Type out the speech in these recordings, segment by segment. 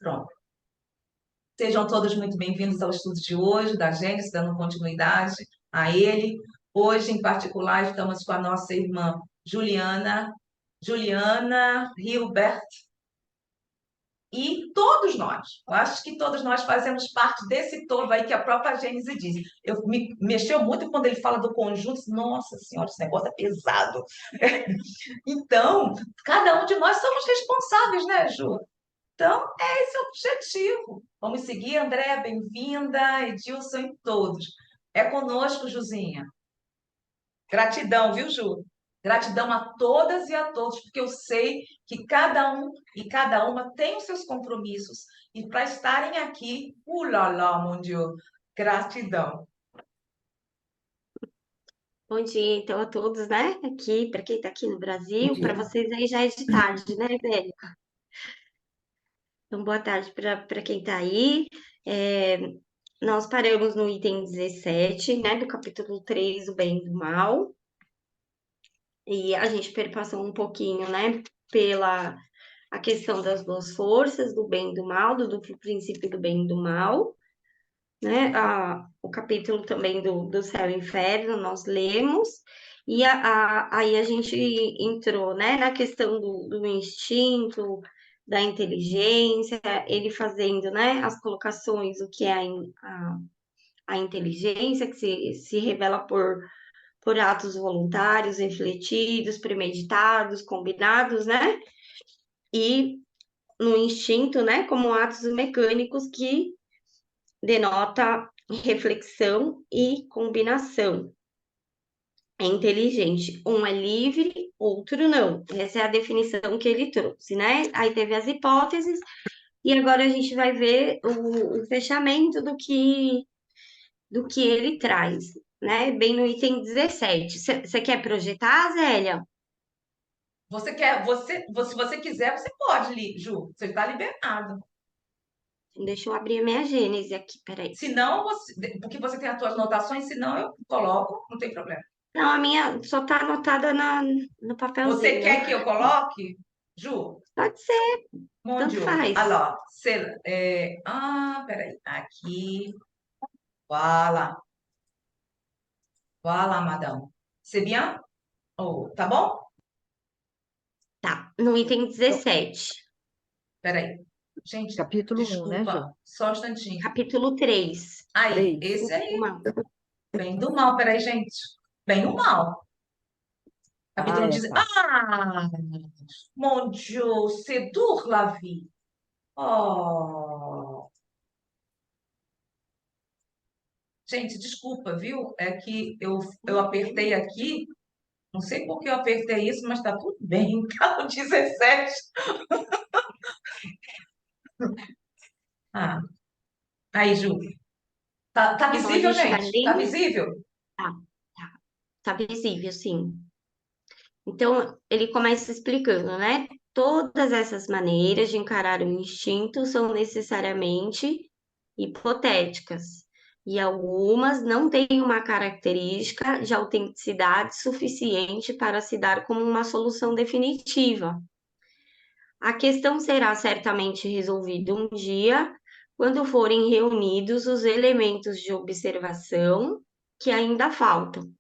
Pronto. Sejam todos muito bem-vindos ao estudo de hoje, da Gênesis, dando continuidade a ele. Hoje, em particular, estamos com a nossa irmã Juliana Hilbert, e todos nós, eu acho que todos nós fazemos parte desse todo aí que a própria Gênesis diz. Me mexeu muito quando ele fala do conjunto, nossa senhora, esse negócio é pesado. Então, cada um de nós somos responsáveis, né, Ju? Então, é esse o objetivo. Vamos seguir, Andréa, bem-vinda, Edilson e todos. É conosco, Juzinha. Gratidão, viu, Ju? Gratidão a todas e a todos, porque eu sei que cada um e cada uma tem os seus compromissos. E para estarem aqui, ulala, mon Dieu, gratidão. Bom dia, então, a todos, né? Aqui, para quem está aqui no Bom Brasil, para dia. vocês aí já é de tarde, né, velho? Então, boa tarde para quem está aí. É, nós paramos no item 17, né, do capítulo 3, o bem e o mal. E a gente perpassou um pouquinho, né, pela a questão das duas forças, do bem e do mal, do duplo princípio do bem e do mal, né? O capítulo também do céu e inferno, nós lemos, e aí a gente entrou, né, na questão do instinto, da inteligência, ele fazendo, né, as colocações, o que é a inteligência, que se revela por atos voluntários, refletidos, premeditados, combinados, né? E no instinto, né, como atos mecânicos que denota reflexão e combinação. É inteligente. Um é livre, outro não. Essa é a definição que ele trouxe, né? Aí teve as hipóteses, e agora a gente vai ver o fechamento do que ele traz, né? Bem no item 17. Você quer projetar, Zélia? Se você quiser, você pode, Ju. Você está liberado. Deixa eu abrir a minha Gênese aqui, peraí. Se não, porque você tem as suas anotações, se não, eu coloco, não tem problema. Não, a minha só tá anotada no Você papelzinho. quer que eu coloque? Ju, Pode ser, tanto Mondio, faz. alô, peraí, aqui, voilà, voilà, madame. C'est bien? Oh, tá bom? Tá, no item Então, 17, Peraí. Gente, capítulo 1, né, desculpa, Ju? só um instantinho. capítulo 3. Aí, 3. esse O aí, mal. bem do mal, peraí, gente. Bem do mal. Ah, Capítulo é, 10. tá. Ah, mon Dieu, c'est dur la vie. Oh. Gente, desculpa, viu? É que eu apertei aqui, não sei por que eu apertei isso, mas tá tudo bem. Tá no 17. Ah, aí, Ju. Tá Então, a visível, gente vai gente? Tá lendo? visível? Tá, tá. Tá visível, sim. Então, ele começa explicando, né? Todas essas maneiras de encarar o instinto são necessariamente hipotéticas, e algumas não têm uma característica de autenticidade suficiente para se dar como uma solução definitiva. A questão será certamente resolvida um dia, quando forem reunidos os elementos de observação que ainda faltam.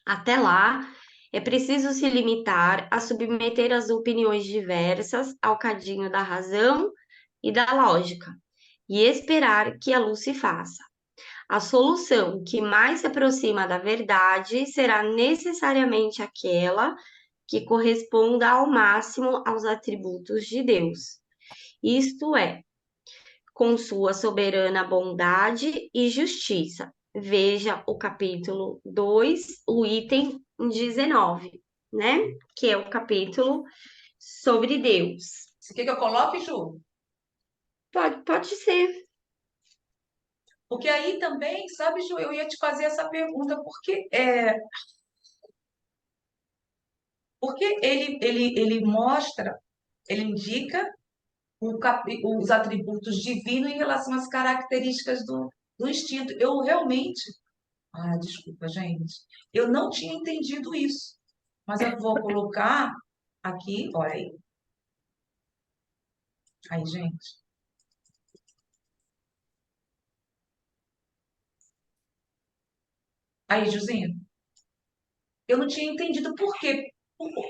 Até lá, é preciso se limitar a submeter as opiniões diversas ao cadinho da razão e da lógica, e esperar que a luz se faça. A solução que mais se aproxima da verdade será necessariamente aquela que corresponda ao máximo aos atributos de Deus, isto é, com sua soberana bondade e justiça. Veja o capítulo 2, o item 19, né? Que é o capítulo sobre Deus. Você quer que eu coloque, Ju? Pode ser. Porque aí também, sabe, Ju, eu ia te fazer essa pergunta, porque ele mostra, ele indica os atributos divinos em relação às características do instinto. Eu realmente. Ah, desculpa, gente. Eu não tinha entendido isso. Mas eu vou colocar aqui, olha aí. Aí, gente. Aí, Josinha, eu não tinha entendido por quê.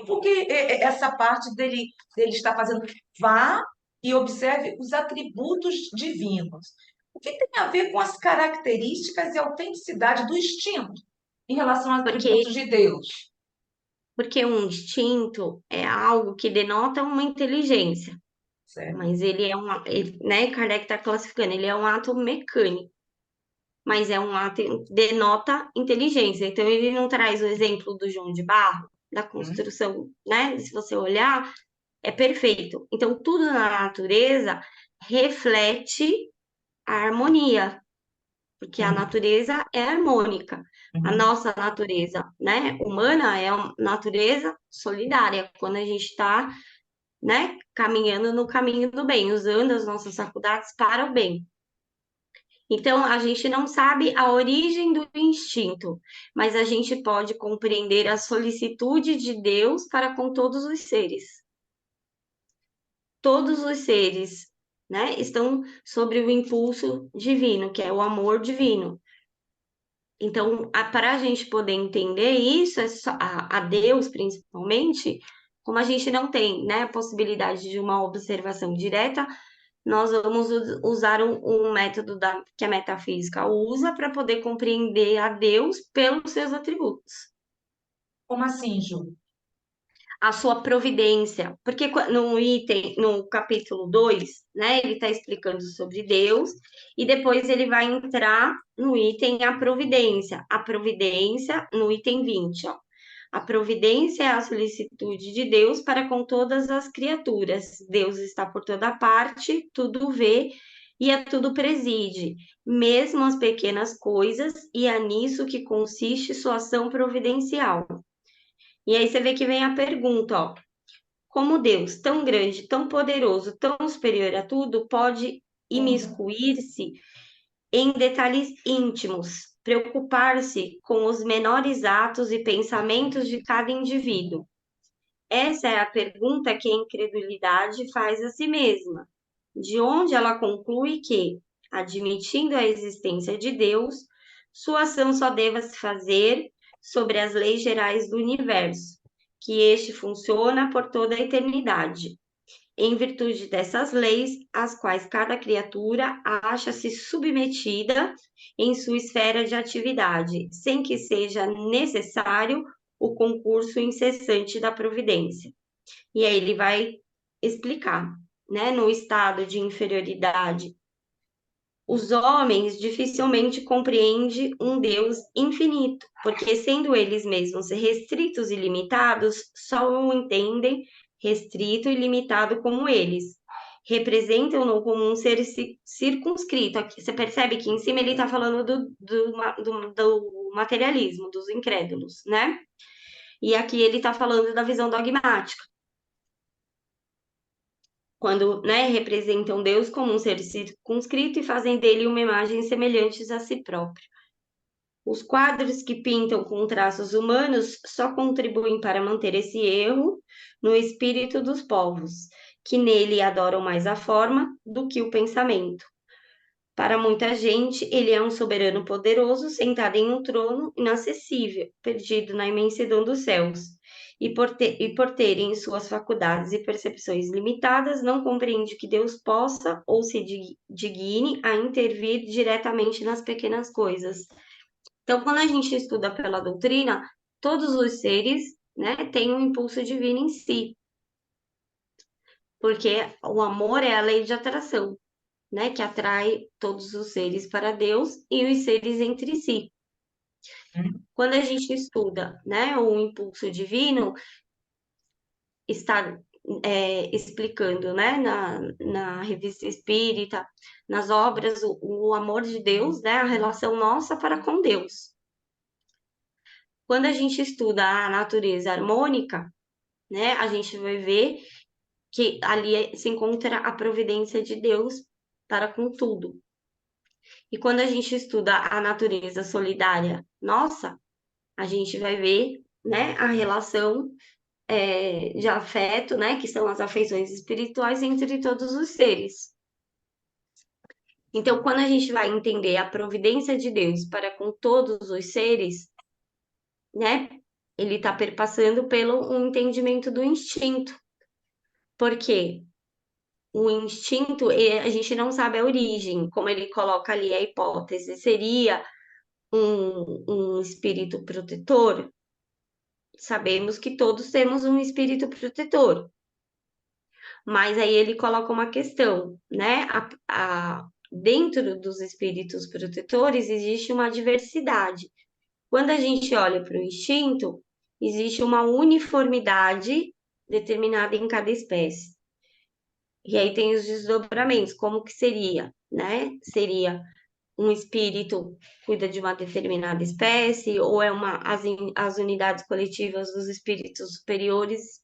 Por que essa parte dele estar fazendo, vá e observe os atributos divinos. O que tem a ver com as características e autenticidade do instinto em relação aos Porque, atributos de Deus? porque um instinto é algo que denota uma inteligência, Certo? mas ele é né, Kardec está classificando, ele é um ato mecânico, mas é um ato, denota inteligência. Então, ele não traz o exemplo do João de Barro, da Hum, construção, né? Se você olhar, é perfeito. Então, tudo na natureza reflete a harmonia, porque a hum, natureza é harmônica. A hum. nossa natureza, né, humana é uma natureza solidária, quando a gente está, né, caminhando no caminho do bem, usando as nossas faculdades para o bem. Então, a gente não sabe a origem do instinto, mas a gente pode compreender a solicitude de Deus para com todos os seres. Todos os seres, né, estão sobre o impulso divino, que é o amor divino. Então, para a gente poder entender isso, a Deus principalmente, como a gente não tem, né, a possibilidade de uma observação direta, nós vamos usar um método que a metafísica usa para poder compreender a Deus pelos seus atributos. Como assim, Ju? A sua providência, porque no item, no capítulo 2, né, ele está explicando sobre Deus, e depois ele vai entrar no item a providência no item 20, ó. A providência é a solicitude de Deus para com todas as criaturas. Deus está por toda parte, tudo vê e a tudo preside, mesmo as pequenas coisas, e é nisso que consiste sua ação providencial. E aí você vê que vem a pergunta, ó, como Deus, tão grande, tão poderoso, tão superior a tudo, pode imiscuir-se em detalhes íntimos, preocupar-se com os menores atos e pensamentos de cada indivíduo? Essa é a pergunta que a incredulidade faz a si mesma, de onde ela conclui que, admitindo a existência de Deus, sua ação só deva se fazer sobre as leis gerais do universo, que este funciona por toda a eternidade, em virtude dessas leis, às quais cada criatura acha-se submetida em sua esfera de atividade, sem que seja necessário o concurso incessante da providência. E aí ele vai explicar, né? No estado de inferioridade, os homens dificilmente compreendem um Deus infinito, porque sendo eles mesmos restritos e limitados, só o entendem restrito e limitado como eles. Representam-no como um ser circunscrito. Aqui, você percebe que em cima ele está falando do materialismo, dos incrédulos, né? E aqui ele está falando da visão dogmática, quando, né, representam Deus como um ser circunscrito e fazem dele uma imagem semelhante a si próprio. Os quadros que pintam com traços humanos só contribuem para manter esse erro no espírito dos povos, que nele adoram mais a forma do que o pensamento. Para muita gente, ele é um soberano poderoso sentado em um trono inacessível, perdido na imensidão dos céus. E por terem suas faculdades e percepções limitadas, não compreende que Deus possa ou se digne a intervir diretamente nas pequenas coisas. Então, quando a gente estuda pela doutrina, todos os seres, né, têm um impulso divino em si, porque o amor é a lei de atração, né, que atrai todos os seres para Deus e os seres entre si. Hum? Quando a gente estuda, né, o impulso divino, está explicando, né, na Revista Espírita, nas obras, o amor de Deus, né, a relação nossa para com Deus. Quando a gente estuda a natureza harmônica, né, a gente vai ver que ali se encontra a providência de Deus para com tudo. E quando a gente estuda a natureza solidária nossa, a gente vai ver, né, a relação de afeto, né, que são as afeições espirituais entre todos os seres. Então, quando a gente vai entender a providência de Deus para com todos os seres, né? Ele está perpassando pelo um entendimento do instinto. Por quê? O instinto, a gente não sabe a origem, como ele coloca ali a hipótese, seria um espírito protetor? Sabemos que todos temos um espírito protetor, mas aí ele coloca uma questão, né? Dentro dos espíritos protetores existe uma diversidade. Quando a gente olha para o instinto, existe uma uniformidade determinada em cada espécie. E aí tem os desdobramentos, como que seria, né? Seria um espírito cuida de uma determinada espécie, ou é as unidades coletivas dos espíritos superiores,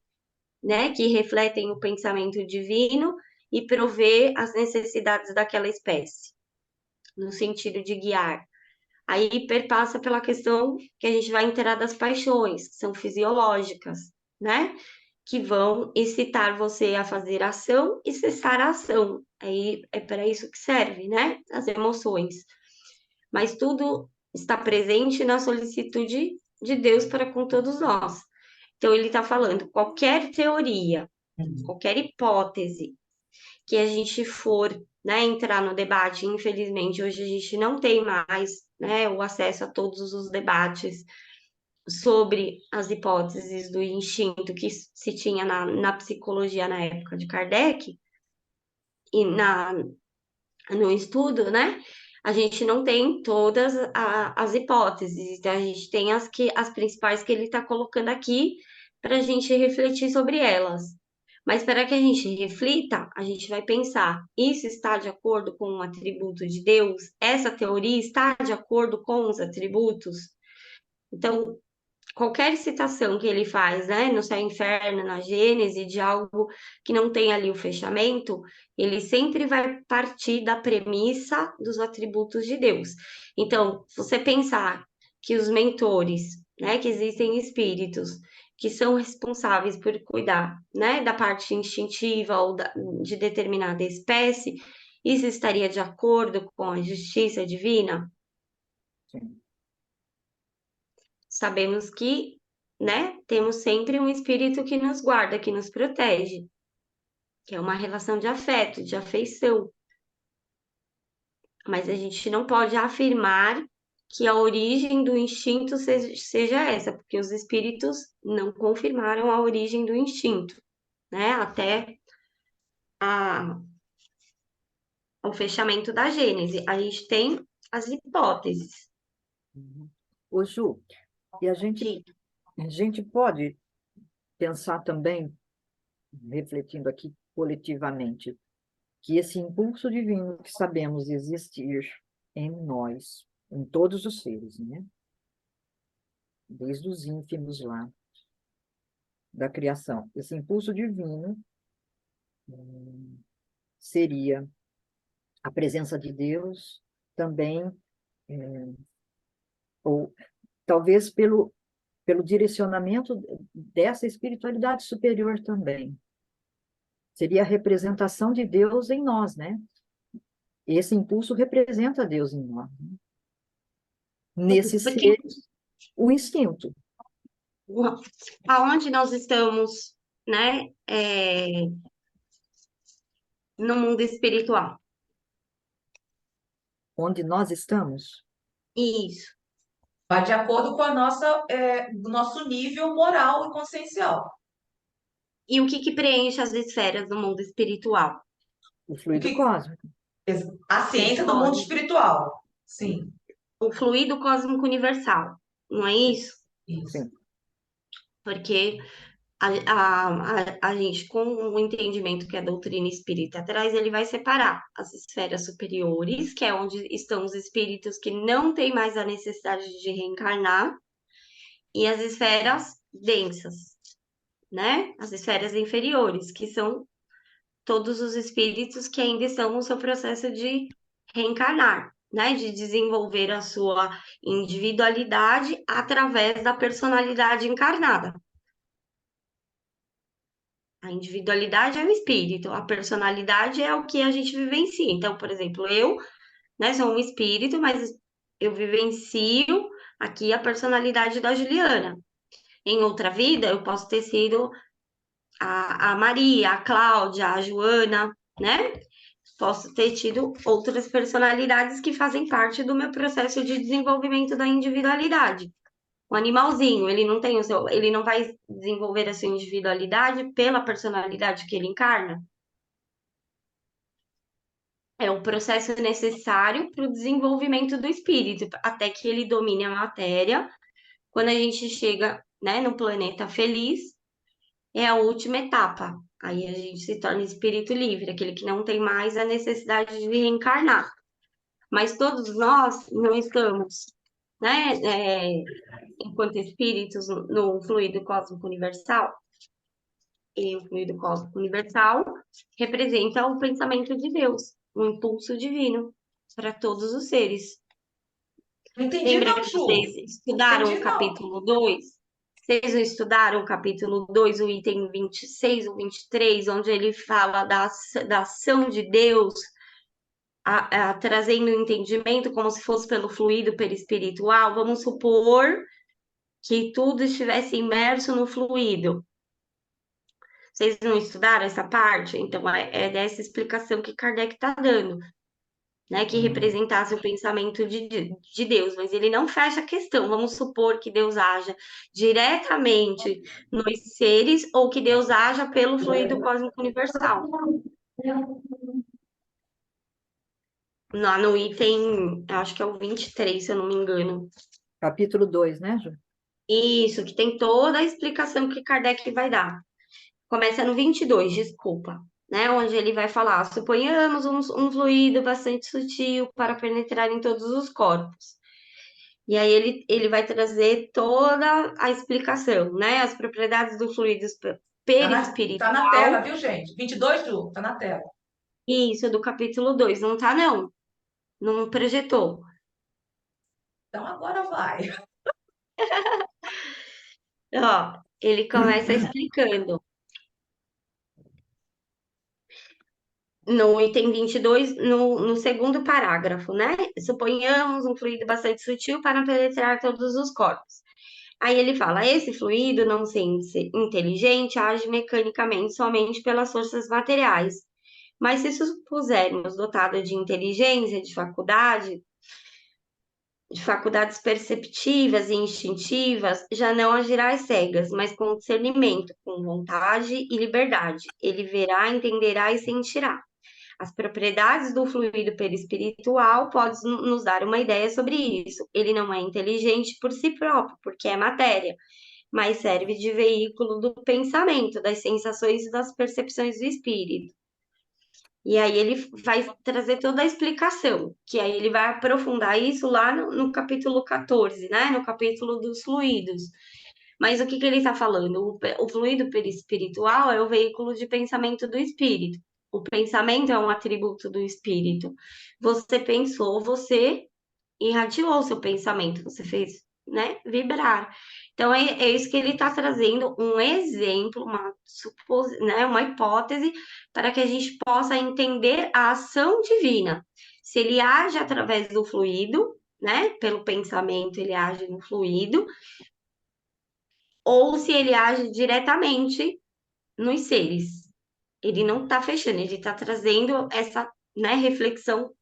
né? Que refletem o pensamento divino e provê as necessidades daquela espécie, no sentido de guiar. Aí perpassa pela questão que a gente vai inteirar das paixões, que são fisiológicas, né? Que vão excitar você a fazer ação e cessar a ação. Aí é para isso que serve, né? As emoções. Mas tudo está presente na solicitude de Deus para com todos nós. Então ele está falando, qualquer teoria, qualquer hipótese que a gente for, né, entrar no debate, infelizmente hoje a gente não tem mais, né, o acesso a todos os debates sobre as hipóteses do instinto que se tinha na psicologia na época de Kardec e no estudo, né? A gente não tem todas as hipóteses, então a gente tem as principais que ele está colocando aqui para a gente refletir sobre elas. Mas para que a gente reflita, a gente vai pensar: isso está de acordo com um atributo de Deus? Essa teoria está de acordo com os atributos? Então, qualquer citação que ele faz, né, no céu e inferno, na Gênese, de algo que não tem ali o fechamento, ele sempre vai partir da premissa dos atributos de Deus. Então, se você pensar que os mentores, né, que existem espíritos que são responsáveis por cuidar, né, da parte instintiva ou de determinada espécie, isso estaria de acordo com a justiça divina? Sim. Sabemos que, né, temos sempre um espírito que nos guarda, que nos protege, que é uma relação de afeto, de afeição. Mas a gente não pode afirmar que a origem do instinto seja essa, porque os espíritos não confirmaram a origem do instinto, né, até a, o fechamento da Gênese. A gente tem as hipóteses. Uhum. Ô, Ju, e De, a gente pode pensar também, refletindo aqui coletivamente, que esse impulso divino que sabemos existir em nós, em todos os seres, né? Desde os ínfimos lá, da criação. Esse impulso divino seria a presença de Deus também, ou talvez pelo direcionamento dessa espiritualidade superior também. Seria a representação de Deus em nós, né? Esse impulso representa Deus em nós, né? Nesse porque ser, o instinto. aonde nós estamos, né, no mundo espiritual. Onde nós estamos, Isso. Vai de acordo com o nosso nível moral e consciencial. E o que que preenche as esferas do mundo espiritual? o O fluido que, cósmico. a O ciência do mundo cósmico, espiritual. Sim, o fluido cósmico universal, não é isso? isso. Sim, Porque a gente, com o entendimento que a doutrina espírita traz, ele vai separar as esferas superiores, que é onde estão os espíritos que não têm mais a necessidade de reencarnar, e as esferas densas, né? As esferas inferiores, que são todos os espíritos que ainda estão no seu processo de reencarnar, né? De desenvolver a sua individualidade através da personalidade encarnada. A individualidade é o espírito, a personalidade é o que a gente vivencia. Então, por exemplo, eu, né, sou um espírito, mas eu vivencio aqui a personalidade da Juliana. Em outra vida, eu posso ter sido a Maria, a Cláudia, a Joana, né? Posso ter tido outras personalidades que fazem parte do meu processo de desenvolvimento da individualidade. O animalzinho, ele não tem o seu, ele não vai desenvolver a sua individualidade pela personalidade que ele encarna. É um processo necessário para o desenvolvimento do espírito, até que ele domine a matéria. Quando a gente chega, né, no planeta feliz, é a última etapa. Aí a gente se torna espírito livre, aquele que não tem mais a necessidade de reencarnar. Mas todos nós não estamos, né, enquanto espíritos, no fluido cósmico universal. E o fluido cósmico universal representa o pensamento de Deus, um impulso divino para todos os seres. Não entendi Lembra não, que Ju. vocês estudaram Entendi o não. capítulo 2? Vocês não estudaram o capítulo 2, o item 26 ou 23, onde ele fala da ação de Deus, trazendo o entendimento como se fosse pelo fluido perispiritual? Vamos supor que tudo estivesse imerso no fluido. Vocês não estudaram essa parte? Então, é dessa explicação que Kardec está dando, né? Que representasse o pensamento de Deus, mas ele não fecha a questão. Vamos supor que Deus haja diretamente nos seres ou que Deus haja pelo fluido cósmico universal. No item, acho que é o 23, se eu não me engano. Capítulo 2, né, Ju? Isso, que tem toda a explicação que Kardec vai dar. Começa no 22, desculpa, né? Onde ele vai falar: suponhamos um fluido bastante sutil para penetrar em todos os corpos. E aí ele vai trazer toda a explicação, né? As propriedades do fluido Tá na tela, perispiritual. viu, gente? 22, Ju, tá na tela. Isso, do capítulo 2. Não tá, não. Não projetou. Então agora vai. Ó, ele começa explicando. No item 22, no segundo parágrafo, né? Suponhamos um fluido bastante sutil para penetrar todos os corpos. Aí ele fala: esse fluido, não sendo inteligente, age mecanicamente somente pelas forças materiais. Mas se supusermos dotado de inteligência, de faculdades perceptivas e instintivas, já não agirá às cegas, mas com discernimento, com vontade e liberdade. Ele verá, entenderá e sentirá. As propriedades do fluido perispiritual podem nos dar uma ideia sobre isso. Ele não é inteligente por si próprio, porque é matéria, mas serve de veículo do pensamento, das sensações e das percepções do espírito. E aí ele vai trazer toda a explicação, que aí ele vai aprofundar isso lá no capítulo 14, né? No capítulo dos fluidos. Mas o que ele está falando? O fluido perispiritual é o veículo de pensamento do espírito. O pensamento é um atributo do espírito. Você pensou, você irradiou o seu pensamento, você fez, né, vibrar. Então, é isso que ele está trazendo, um exemplo, né, uma hipótese, para que a gente possa entender a ação divina. Se ele age através do fluido, né, pelo pensamento, ele age no fluido, ou se ele age diretamente nos seres. Ele não está fechando, ele está trazendo essa, né, reflexão.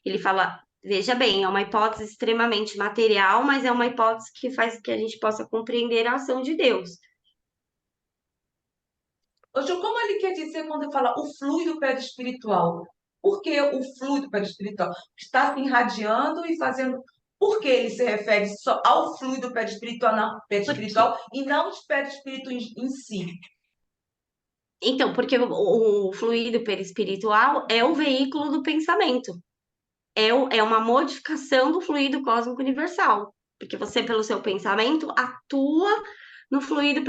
Ele fala: veja bem, é uma hipótese extremamente material, mas é uma hipótese que faz que a gente possa compreender a ação de Deus. Ô, Ju, como ele quer dizer quando ele fala o fluido perispiritual? Por que o fluido perispiritual? Está se irradiando e fazendo. Por que ele se refere só ao fluido perispiritual, Porque, perispiritual e não o perispírito em si? então, porque o fluido perispiritual é o veículo do pensamento. É uma modificação do fluido cósmico universal. Porque você, pelo seu pensamento, atua no fluido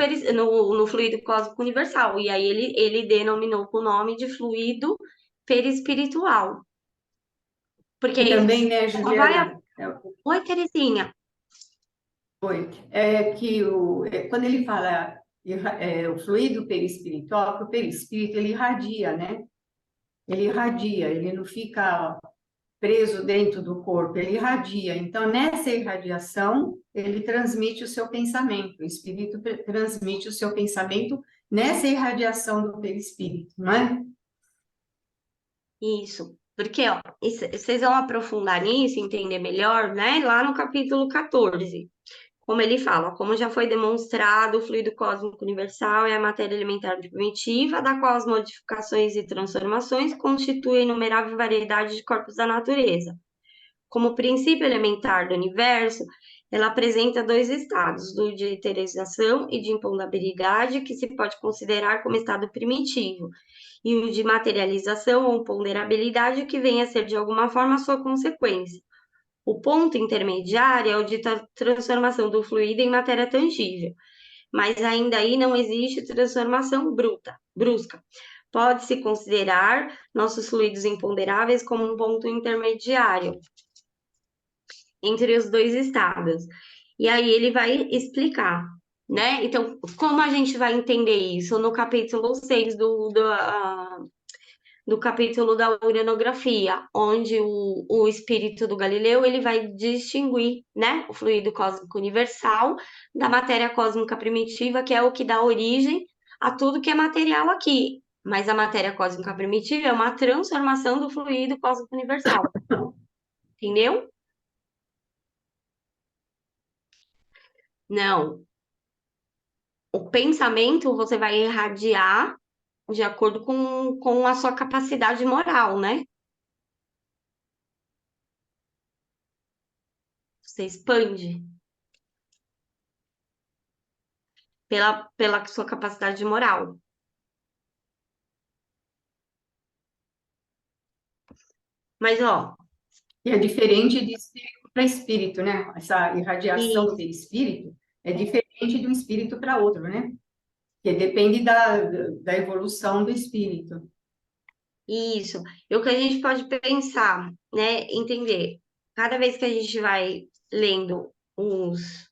cósmico universal. E aí ele denominou com o nome de fluido perispiritual. E Porque também, né, só vai. Juliana, Oi, Terezinha. foi, é que quando ele fala o fluido perispiritual, porque o perispírito ele irradia, né? Ele irradia, ele não fica preso dentro do corpo, ele irradia. Então, nessa irradiação, ele transmite o seu pensamento. O espírito transmite o seu pensamento nessa irradiação do perispírito, não é? Isso. Porque, ó, vocês vão aprofundar nisso, entender melhor, né? Lá no capítulo 14. Como ele fala, como já foi demonstrado, o fluido cósmico universal é a matéria elementar primitiva, da qual as modificações e transformações constituem inumerável variedade de corpos da natureza. Como princípio elementar do universo, ela apresenta dois estados, o de eterização e de impondabilidade, que se pode considerar como estado primitivo, e o de materialização ou ponderabilidade, que vem a ser de alguma forma sua consequência. O ponto intermediário é o de transformação do fluido em matéria tangível, mas ainda aí não existe transformação brusca. Pode-se considerar nossos fluidos imponderáveis como um ponto intermediário entre os dois estados. E aí ele vai explicar, né? Então, como a gente vai entender isso? No capítulo 6 do capítulo da uranografia, onde o espírito do Galileu ele vai distinguir, né, o fluido cósmico universal da matéria cósmica primitiva, que é o que dá origem a tudo que é material aqui. Mas a matéria cósmica primitiva é uma transformação do fluido cósmico universal. Entendeu? Não. O pensamento você vai irradiar de acordo com a sua capacidade moral, né? Você expande pela sua capacidade moral. Mas, ó, E é diferente de espírito para espírito, né? Essa irradiação do isso, perispírito é diferente de um espírito para outro, né? Que depende da evolução do espírito. isso. E o que a gente pode pensar, né? Entender. Cada vez que a gente vai lendo os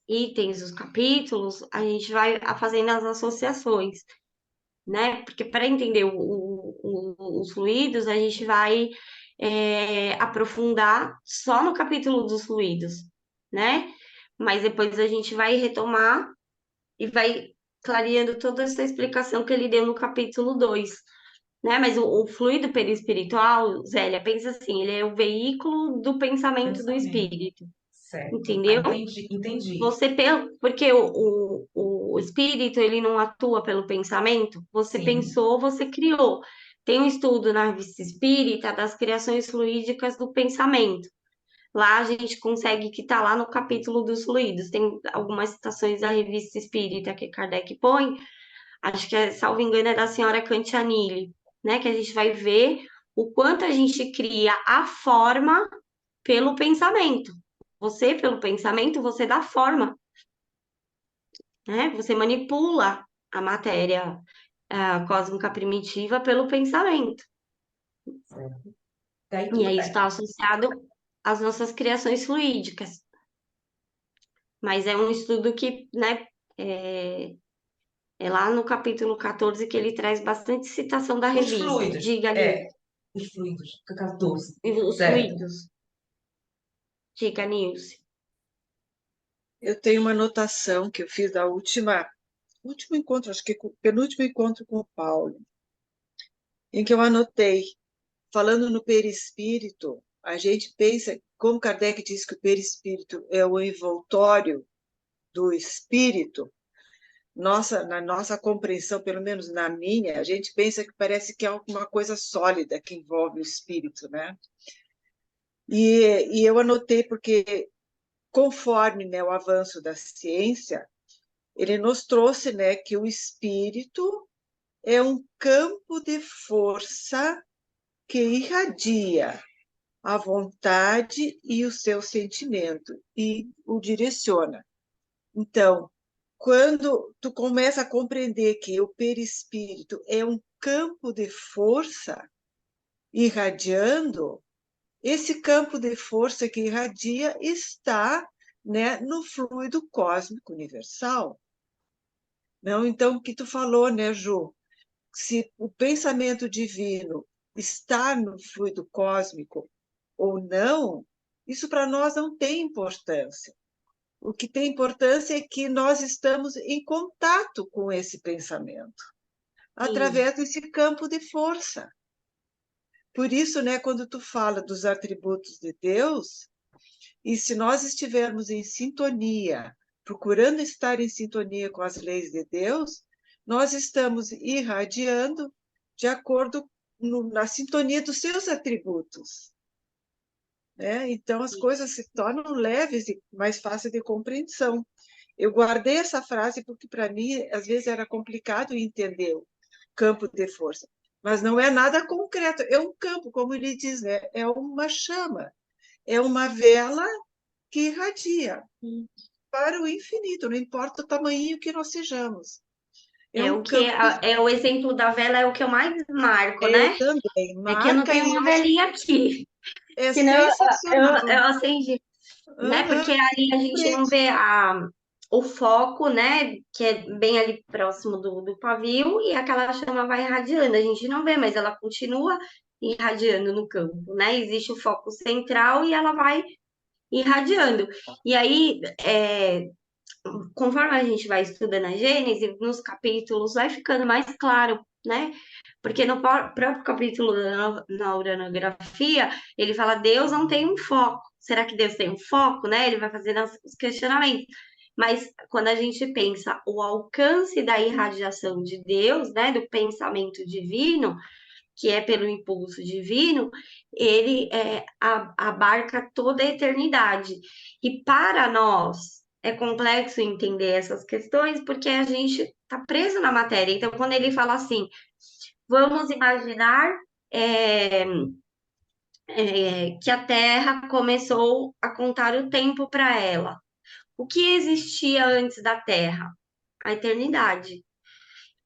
itens, os capítulos, a gente vai fazendo as associações, né? Porque para entender os fluidos, a gente vai aprofundar só no capítulo dos fluidos, né? Mas depois a gente vai retomar e vai clareando toda essa explicação que ele deu no capítulo 2, né? Mas o fluido perispiritual, Zélia, pensa assim, ele é o veículo do pensamento do Pensamento. espírito, Certo. Ah, entendeu? entendi. Porque o espírito, ele não atua pelo pensamento, você Sim. pensou, você criou. Tem um estudo na revista Espírita das criações fluídicas do pensamento. Lá a gente consegue que está lá no capítulo dos fluidos. Tem algumas citações da revista Espírita que Kardec põe, acho que, salvo engano, é da senhora Cantianilli, né? Que a gente vai ver o quanto a gente cria a forma pelo pensamento. Você, pelo pensamento, você dá forma, né? Você manipula a matéria cósmica primitiva pelo pensamento. Certo. Daí E tudo aí bem. está associado às nossas criações fluídicas. Mas é um estudo que, né, é lá no capítulo 14 que ele traz bastante citação da Os revista. fluidos. Diga ali, Os fluidos. 14. os Certo. fluidos. Diga, Nilce. Eu tenho uma anotação que eu fiz da último encontro, acho que penúltimo encontro com o Paulo, em que eu anotei, falando no perispírito, a gente pensa, como Kardec diz que o perispírito é o envoltório do espírito, na nossa compreensão, pelo menos na minha, a gente pensa que parece que é alguma coisa sólida que envolve o espírito, né? E eu anotei porque, conforme, né, o avanço da ciência, ele nos trouxe, né, que o espírito é um campo de força que irradia a vontade e o seu sentimento e o direciona. Então, quando tu começa a compreender que o perispírito é um campo de força irradiando, esse campo de força que irradia está, né, no fluido cósmico universal. Não, então, o que tu falou, né, Ju? Se o pensamento divino está no fluido cósmico ou não, isso para nós não tem importância. O que tem importância é que nós estamos em contato com esse pensamento, Sim. através desse campo de força. Por isso, né, quando tu fala dos atributos de Deus, e se nós estivermos em sintonia, procurando estar em sintonia com as leis de Deus, nós estamos irradiando de acordo na sintonia dos seus atributos, né? Então as coisas se tornam leves e mais fáceis de compreensão. Eu guardei essa frase porque para mim às vezes era complicado entender o campo de força, mas não é nada concreto, é um campo, como ele diz, né? É uma chama, é uma vela que irradia para o infinito, não importa o tamanho que nós sejamos. É É um o que campo de... é o exemplo da vela é o que eu mais marco, Eu né? também. É que eu não Marca tenho e uma acho velinha aqui, é senão eu sensacional. acendi, né? Aham, Porque ali a gente não frente. vê o foco, né? Que é bem ali próximo do pavio, e aquela chama vai irradiando. A gente não vê, mas ela continua irradiando no campo, né? Existe o foco central e ela vai irradiando. E aí, conforme a gente vai estudando a Gênesis, nos capítulos vai ficando mais claro, né? Porque no próprio capítulo na uranografia, ele fala: Deus não tem um foco. Será que Deus tem um foco, né? Ele vai fazendo os questionamentos. Mas quando a gente pensa o alcance da irradiação de Deus, né, do pensamento divino, que é pelo impulso divino, ele abarca toda a eternidade. E para nós é complexo entender essas questões porque a gente está preso na matéria. Então, quando ele fala assim, vamos imaginar é, que a Terra começou a contar o tempo para ela. O que existia antes da Terra? A eternidade.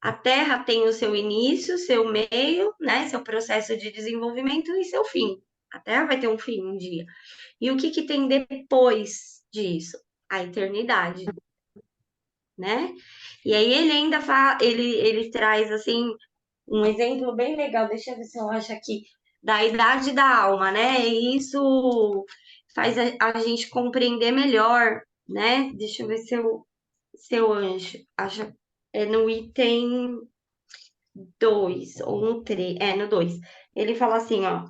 A Terra tem o seu início, seu meio, né, seu processo de desenvolvimento e seu fim. A Terra vai ter um fim um dia. E o que que tem depois disso? A eternidade, né? E aí ele ainda ele traz assim um exemplo bem legal, deixa eu ver se eu acho aqui, da idade da alma, né? E isso faz a gente compreender melhor, né? Deixa eu ver se eu acho, é no item 2 ou no 3, no 2. Ele fala assim, ó.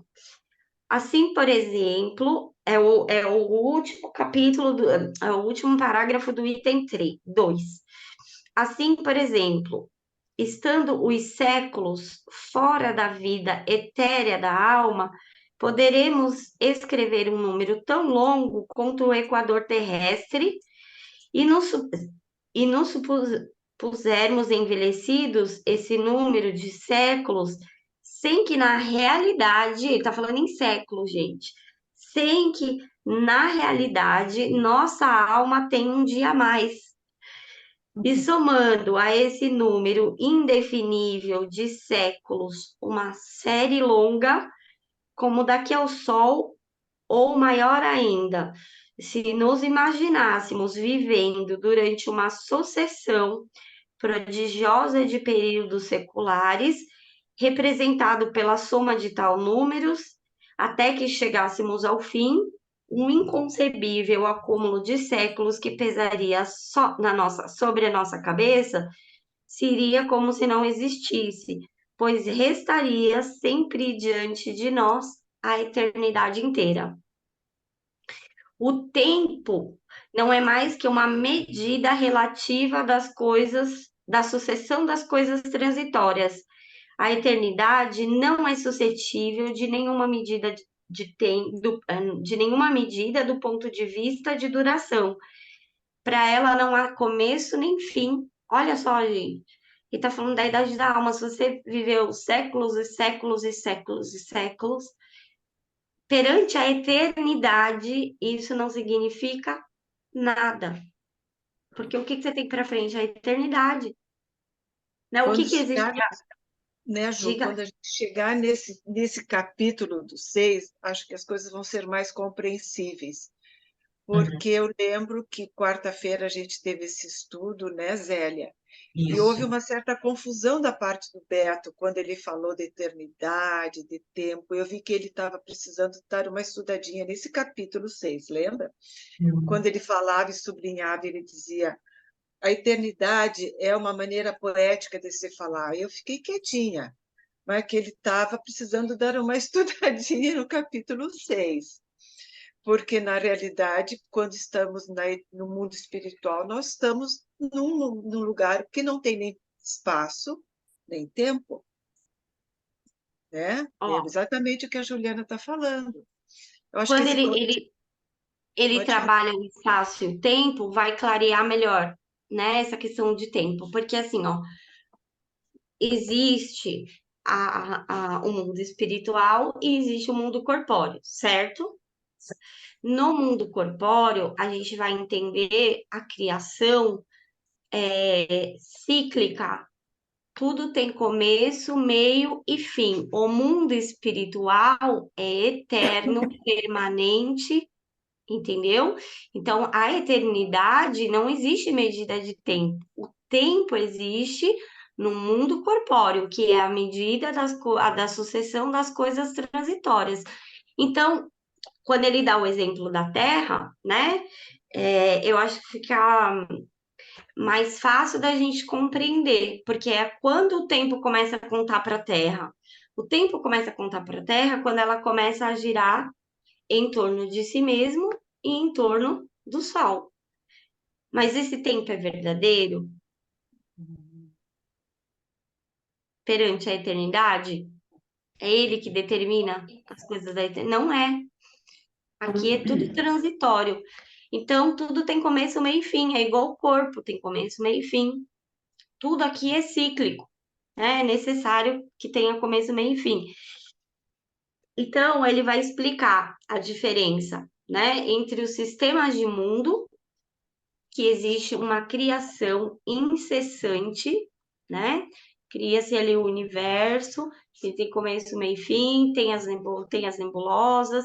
Assim, por exemplo, é o último capítulo, é o último parágrafo do item 3, 2. Assim, por exemplo, estando os séculos fora da vida etérea da alma, poderemos escrever um número tão longo quanto o equador terrestre e nos pusermos envelhecidos esse número de séculos, sem que na realidade, ele está falando em séculos, gente, sem que na realidade nossa alma tenha um dia a mais. E somando a esse número indefinível de séculos uma série longa, como daqui ao Sol, ou maior ainda, se nos imaginássemos vivendo durante uma sucessão prodigiosa de períodos seculares, representado pela soma de tal números, até que chegássemos ao fim, um inconcebível acúmulo de séculos que pesaria sobre a nossa cabeça, seria como se não existisse, pois restaria sempre diante de nós a eternidade inteira. O tempo não é mais que uma medida relativa das coisas, da sucessão das coisas transitórias. A eternidade não é suscetível de nenhuma medida de nenhuma medida do ponto de vista de duração. Para ela não há começo nem fim. Olha só, gente. E está falando da idade da alma. Se você viveu séculos e séculos e séculos e séculos, perante a eternidade, isso não significa nada. Porque o que você tem para frente? A eternidade. Né? O Quando que existe? chegar, né, Ju, Diga. quando a gente chegar nesse capítulo do 6, acho que as coisas vão ser mais compreensíveis. Uhum. Porque eu lembro que quarta-feira a gente teve esse estudo, né, Zélia? E houve Isso. uma certa confusão da parte do Beto quando ele falou de eternidade, de tempo. Eu vi que ele estava precisando dar uma estudadinha nesse capítulo 6, lembra? Quando ele falava e sublinhava, ele dizia: a eternidade é uma maneira poética de se falar. Eu fiquei quietinha, mas que ele estava precisando dar uma estudadinha no capítulo 6, porque, na realidade, quando estamos no mundo espiritual, nós estamos num lugar que não tem nem espaço, nem tempo, né? É Ó, exatamente o que a Juliana está falando. Eu acho que quando esse ele pode falar. trabalha o espaço e o tempo, vai clarear melhor, né, essa questão de tempo. Porque assim, ó, existe o mundo espiritual e existe o mundo corpóreo, certo? No mundo corpóreo, a gente vai entender a criação cíclica. Tudo tem começo, meio e fim. O mundo espiritual é eterno, permanente, entendeu? Então, a eternidade não existe medida de tempo. O tempo existe no mundo corpóreo, que é a medida da sucessão das coisas transitórias. Então, quando ele dá o exemplo da Terra, né? Eu acho que fica mais fácil da gente compreender, porque é quando o tempo começa a contar para a Terra. O tempo começa a contar para a Terra quando ela começa a girar em torno de si mesmo e em torno do Sol. Mas esse tempo é verdadeiro perante a eternidade? É ele que determina as coisas da eternidade? Não é. Aqui é tudo transitório. Então, tudo tem começo, meio e fim. É igual o corpo, tem começo, meio e fim. Tudo aqui é cíclico, né? É necessário que tenha começo, meio e fim. Então, ele vai explicar a diferença, né, entre os sistemas de mundo, que existe uma criação incessante, né? Cria-se ali o universo, que tem começo, meio e fim, tem as nebulosas,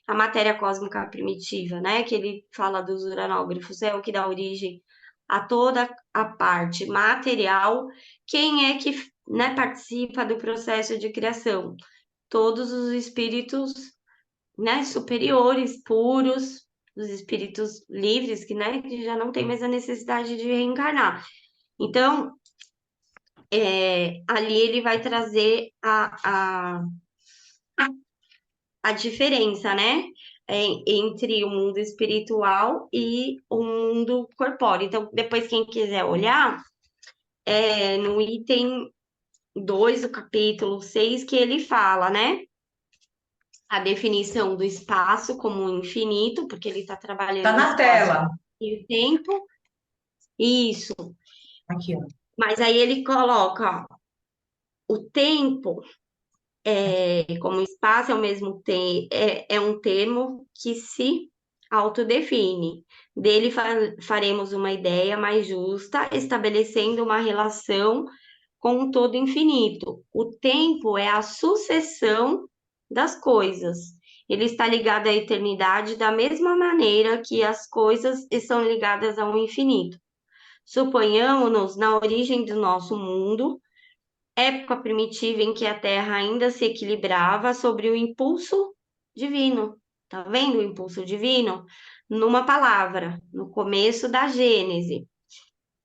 a matéria cósmica primitiva, né? Que ele fala dos uranógrafos, é o que dá origem a toda a parte material. Quem é que, né, participa do processo de criação? Todos os espíritos, né, superiores, puros, os espíritos livres, que, né, que já não tem mais a necessidade de reencarnar. Então, ali ele vai trazer a diferença, né, entre o mundo espiritual e o mundo corpóreo. Então, depois, quem quiser olhar, no item 2 do capítulo 6 que ele fala, né, a definição do espaço como infinito, porque ele está Tá trabalhando o na espaço tela. e o tempo, isso. Aqui, ó. Mas aí ele coloca o tempo como espaço, ao mesmo tempo, é um termo que se autodefine. Dele faremos uma ideia mais justa, estabelecendo uma relação com um todo infinito. O tempo é a sucessão das coisas. Ele está ligado à eternidade da mesma maneira que as coisas estão ligadas ao infinito. Suponhamos-nos na origem do nosso mundo, época primitiva em que a Terra ainda se equilibrava sobre o impulso divino. Tá vendo o impulso divino? Numa palavra, no começo da Gênese.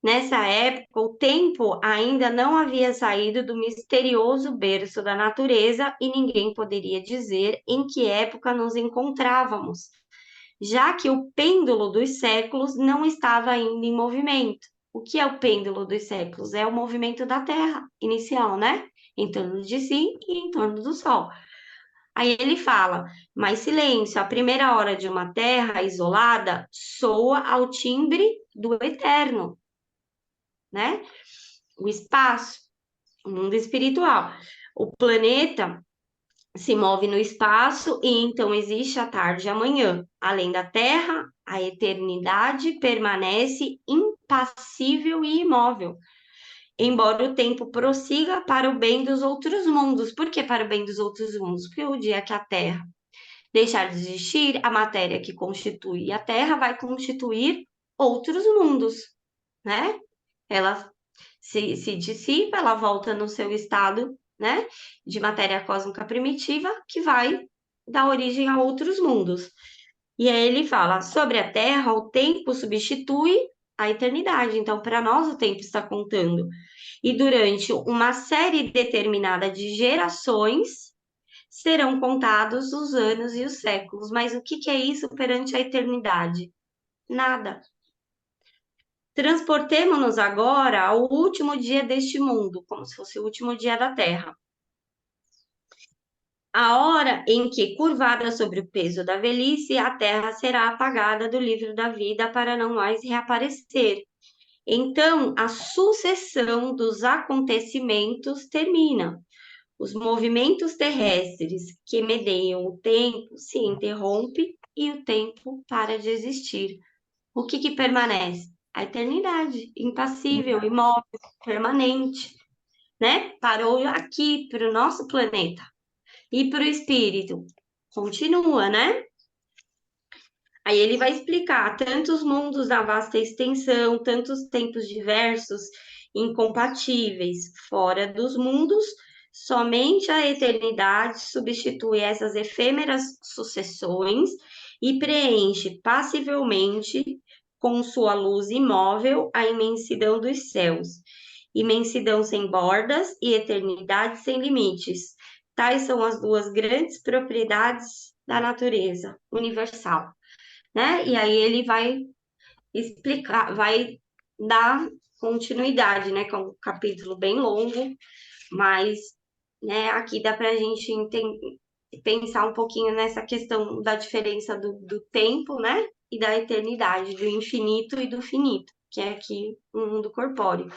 Nessa época, o tempo ainda não havia saído do misterioso berço da natureza e ninguém poderia dizer em que época nos encontrávamos, já que o pêndulo dos séculos não estava ainda em movimento. O que é o pêndulo dos séculos? É o movimento da Terra inicial, né? Em torno de si e em torno do Sol. Aí ele fala, mas silêncio, a primeira hora de uma terra isolada soa ao timbre do eterno, né? O espaço, o mundo espiritual. O planeta se move no espaço e então existe a tarde e a manhã. Além da Terra, a eternidade permanece impassível e imóvel, embora o tempo prossiga para o bem dos outros mundos. Por que para o bem dos outros mundos? Porque o dia que a Terra deixar de existir, a matéria que constitui a Terra vai constituir outros mundos, né? Ela se dissipa, ela volta no seu estado, né, de matéria cósmica primitiva, que vai dar origem a outros mundos. E aí ele fala, sobre a Terra, o tempo substitui a eternidade. Então, para nós, o tempo está contando. E durante uma série determinada de gerações, serão contados os anos e os séculos. Mas o que é isso perante a eternidade? Nada. Transportemo-nos agora ao último dia deste mundo, como se fosse o último dia da Terra. A hora em que, curvada sobre o peso da velhice, a Terra será apagada do livro da vida para não mais reaparecer. Então, a sucessão dos acontecimentos termina. Os movimentos terrestres que medeiam o tempo se interrompem e o tempo para de existir. O que permanece? A eternidade, impassível, imóvel, permanente, né? Parou aqui para o nosso planeta. E para o espírito? Continua, né? Aí ele vai explicar tantos mundos na vasta extensão, tantos tempos diversos, incompatíveis, fora dos mundos, somente a eternidade substitui essas efêmeras sucessões e preenche passivelmente com sua luz imóvel a imensidão dos céus, imensidão sem bordas e eternidade sem limites. Tais são as duas grandes propriedades da natureza universal, né? E aí ele vai explicar, vai dar continuidade, né? Que é um capítulo bem longo, mas, né, aqui dá para a gente pensar um pouquinho nessa questão da diferença do tempo, né? E da eternidade, do infinito e do finito, que é aqui o mundo corpóreo.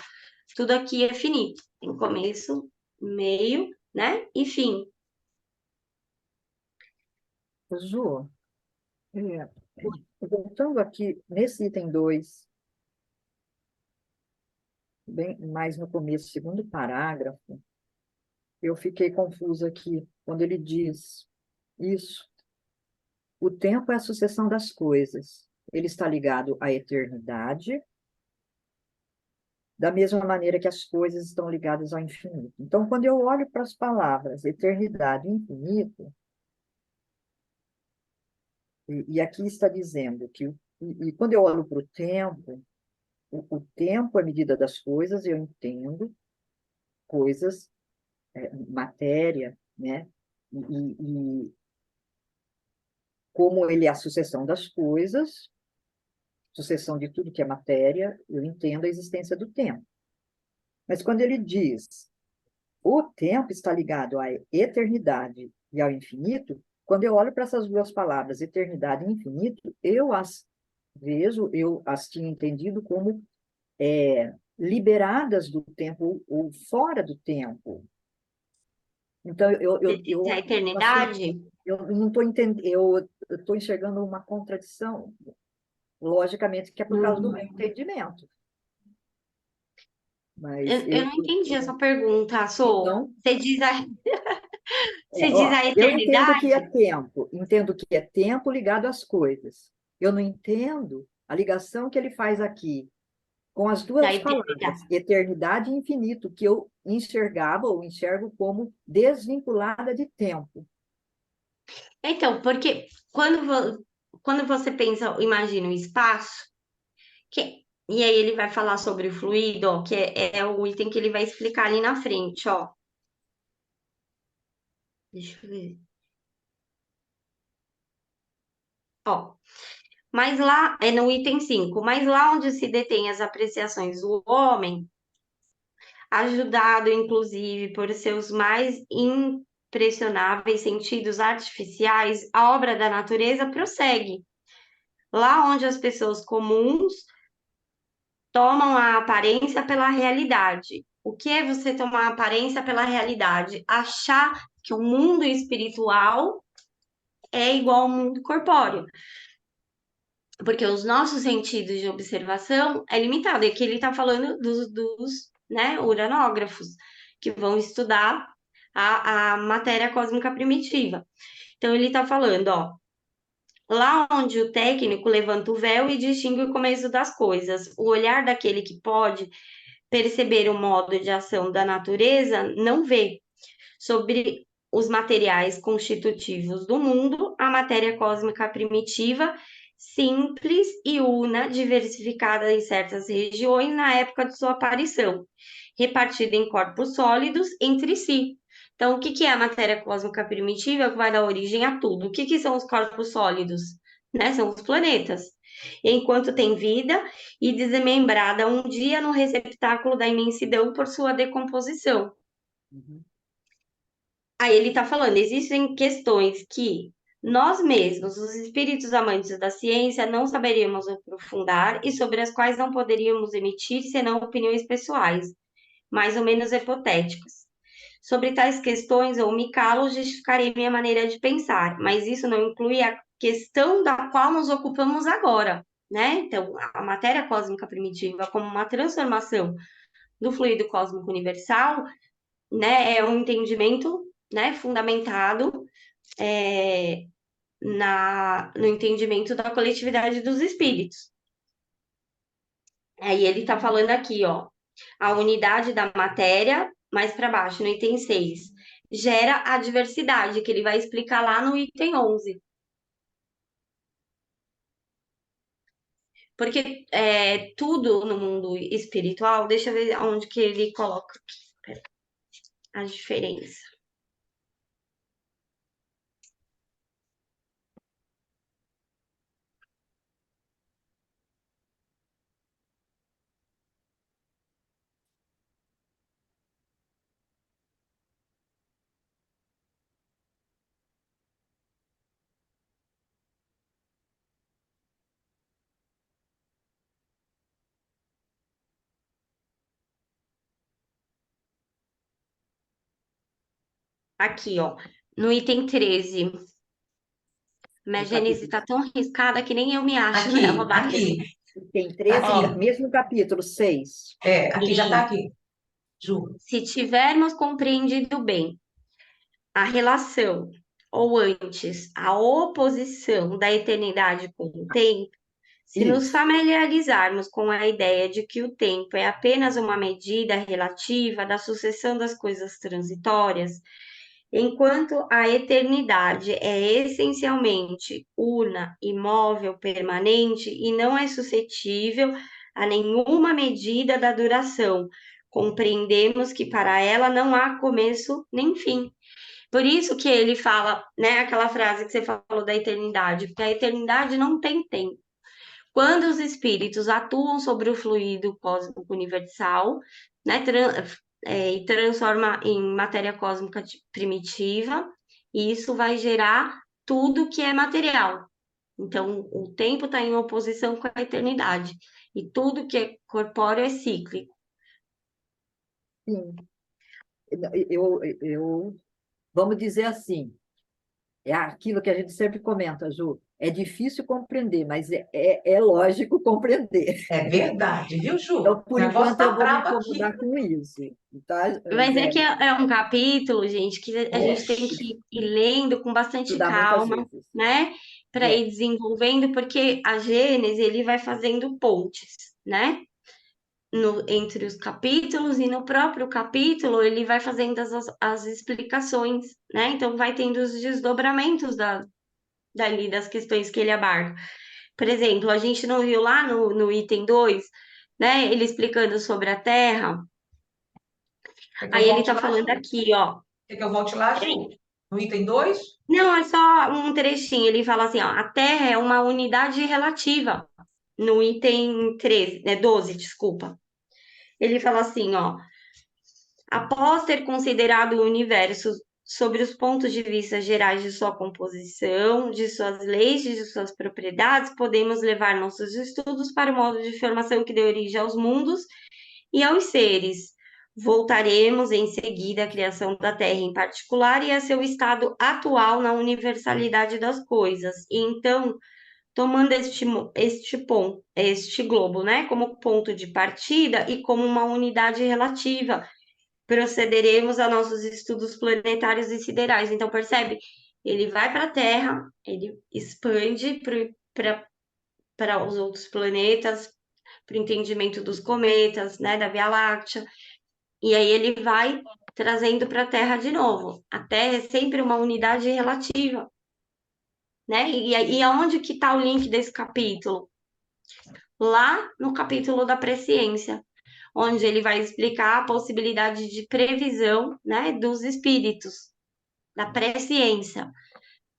Tudo aqui é finito, tem começo, meio, né? E fim. Ju, é, voltando aqui nesse item 2, bem mais no começo, segundo parágrafo, eu fiquei confusa aqui, quando ele diz isso. O tempo é a sucessão das coisas. Ele está ligado à eternidade, da mesma maneira que as coisas estão ligadas ao infinito. Então, quando eu olho para as palavras eternidade e infinito, e aqui está dizendo que, e quando eu olho para o tempo é medida das coisas, eu entendo coisas, matéria, né? E como ele é a sucessão das coisas, sucessão de tudo que é matéria, eu entendo a existência do tempo. Mas quando ele diz o tempo está ligado à eternidade e ao infinito, quando eu olho para essas duas palavras, eternidade e infinito, eu as vejo, eu as tinha entendido como liberadas do tempo ou fora do tempo. Então, Da eternidade? eu não estou entendendo, eu estou enxergando uma contradição, logicamente, que é por causa do meu entendimento. Mas Eu não entendi essa pergunta, Sô. então, Você diz você diz a eu entendo que é eternidade? tempo, entendo que é tempo ligado às coisas. Eu não entendo a ligação que ele faz aqui com as Da duas eternidade. palavras, eternidade e infinito, que eu enxergava ou enxergo como desvinculada de tempo. Então, porque quando você pensa, imagina o espaço, e aí ele vai falar sobre o fluido, ó, que é o item que ele vai explicar ali na frente, ó. Deixa eu ver. Ó, mas lá, é no item 5, mas lá onde se detém as apreciações do homem, ajudado inclusive por seus mais impressionáveis sentidos artificiais, a obra da natureza prossegue. Lá onde as pessoas comuns tomam a aparência pela realidade. O que é você tomar a aparência pela realidade? Achar que o mundo espiritual é igual ao mundo corpóreo. Porque os nossos sentidos de observação é limitado. E aqui ele está falando dos né, uranógrafos, que vão estudar a matéria cósmica primitiva. Então, ele está falando, ó, lá onde o técnico levanta o véu e distingue o começo das coisas, o olhar daquele que pode perceber o modo de ação da natureza, não vê. Sobre os materiais constitutivos do mundo, a matéria cósmica primitiva, simples e una, diversificada em certas regiões na época de sua aparição, repartida em corpos sólidos entre si. Então, o que que é a matéria cósmica primitiva que vai dar origem a tudo? O que que são os corpos sólidos? Né? São os planetas. Enquanto tem vida e desmembrada um dia no receptáculo da imensidão por sua decomposição. Uhum. Aí ele está falando, existem questões que nós mesmos, os espíritos amantes da ciência, não saberíamos aprofundar e sobre as quais não poderíamos emitir senão opiniões pessoais, mais ou menos hipotéticas. Sobre tais questões, ou me calo, justificarei minha maneira de pensar, mas isso não inclui a questão da qual nos ocupamos agora, né? Então, a matéria cósmica primitiva como uma transformação do fluido cósmico universal, né, é um entendimento, né, fundamentado no entendimento da coletividade dos espíritos. Aí ele está falando aqui, ó, a unidade da matéria, mais para baixo, no item 6, gera a diversidade, que ele vai explicar lá no item 11. Porque tudo no mundo espiritual, deixa eu ver onde que ele coloca aqui, a diferença. Aqui, ó, no item 13. Minha No Gênesis capítulo. está tão arriscada que nem eu me acho nela, Aqui, Tem 13, aqui. mesmo capítulo 6. Aqui já está aqui, Ju. Se tivermos compreendido bem a relação, ou antes, a oposição da eternidade com o tempo, se nos Isso. familiarizarmos com a ideia de que o tempo é apenas uma medida relativa da sucessão das coisas transitórias, enquanto a eternidade é essencialmente una, imóvel, permanente e não é suscetível a nenhuma medida da duração, compreendemos que para ela não há começo nem fim. Por isso que ele fala, né, aquela frase que você falou da eternidade, porque a eternidade não tem tempo. Quando os espíritos atuam sobre o fluido cósmico universal, né, e transforma em matéria cósmica primitiva, e isso vai gerar tudo que é material. Então, o tempo está em oposição com a eternidade, e tudo que é corpóreo é cíclico. Sim. Vamos dizer assim, é aquilo que a gente sempre comenta, Ju, é difícil compreender, mas é lógico compreender. É verdade, viu, Ju? Então, O por negócio enquanto, eu tá vou me brabo aqui. incomodar com isso. Tá, Mas é Zé? que é um capítulo, gente, que a gente tem É, que ir lendo com bastante estudar muitas calma, vezes. né? Para É, ir desenvolvendo, porque a Gênesis ele vai fazendo pontes, né? Entre os capítulos, e no próprio capítulo ele vai fazendo as explicações, né? Então vai tendo os desdobramentos dali das questões que ele abarca. Por exemplo, a gente não viu lá no item 2, né? Ele explicando sobre a Terra. Quer que eu Aí ele volte tá lá, falando Ju? aqui, ó. Quer que eu volte lá, Ju? No item 2? Não, é só um trechinho. Ele fala assim, ó, a Terra é uma unidade relativa. No item 13, 12, desculpa. Ele fala assim, ó, após ter considerado o universo sobre os pontos de vista gerais de sua composição, de suas leis e de suas propriedades, podemos levar nossos estudos para o modo de formação que deu origem aos mundos e aos seres. Voltaremos em seguida à criação da Terra em particular e a seu estado atual na universalidade das coisas. E então, tomando este globo, né, como ponto de partida e como uma unidade relativa, procederemos a nossos estudos planetários e siderais. Então, percebe? Ele vai para a Terra, ele expande para os outros planetas, para o entendimento dos cometas, né, da Via Láctea. E aí ele vai trazendo para a Terra de novo. A Terra é sempre uma unidade relativa, né? E aonde que está o link desse capítulo? Lá no capítulo da presciência, onde ele vai explicar a possibilidade de previsão, né, dos espíritos, da presciência.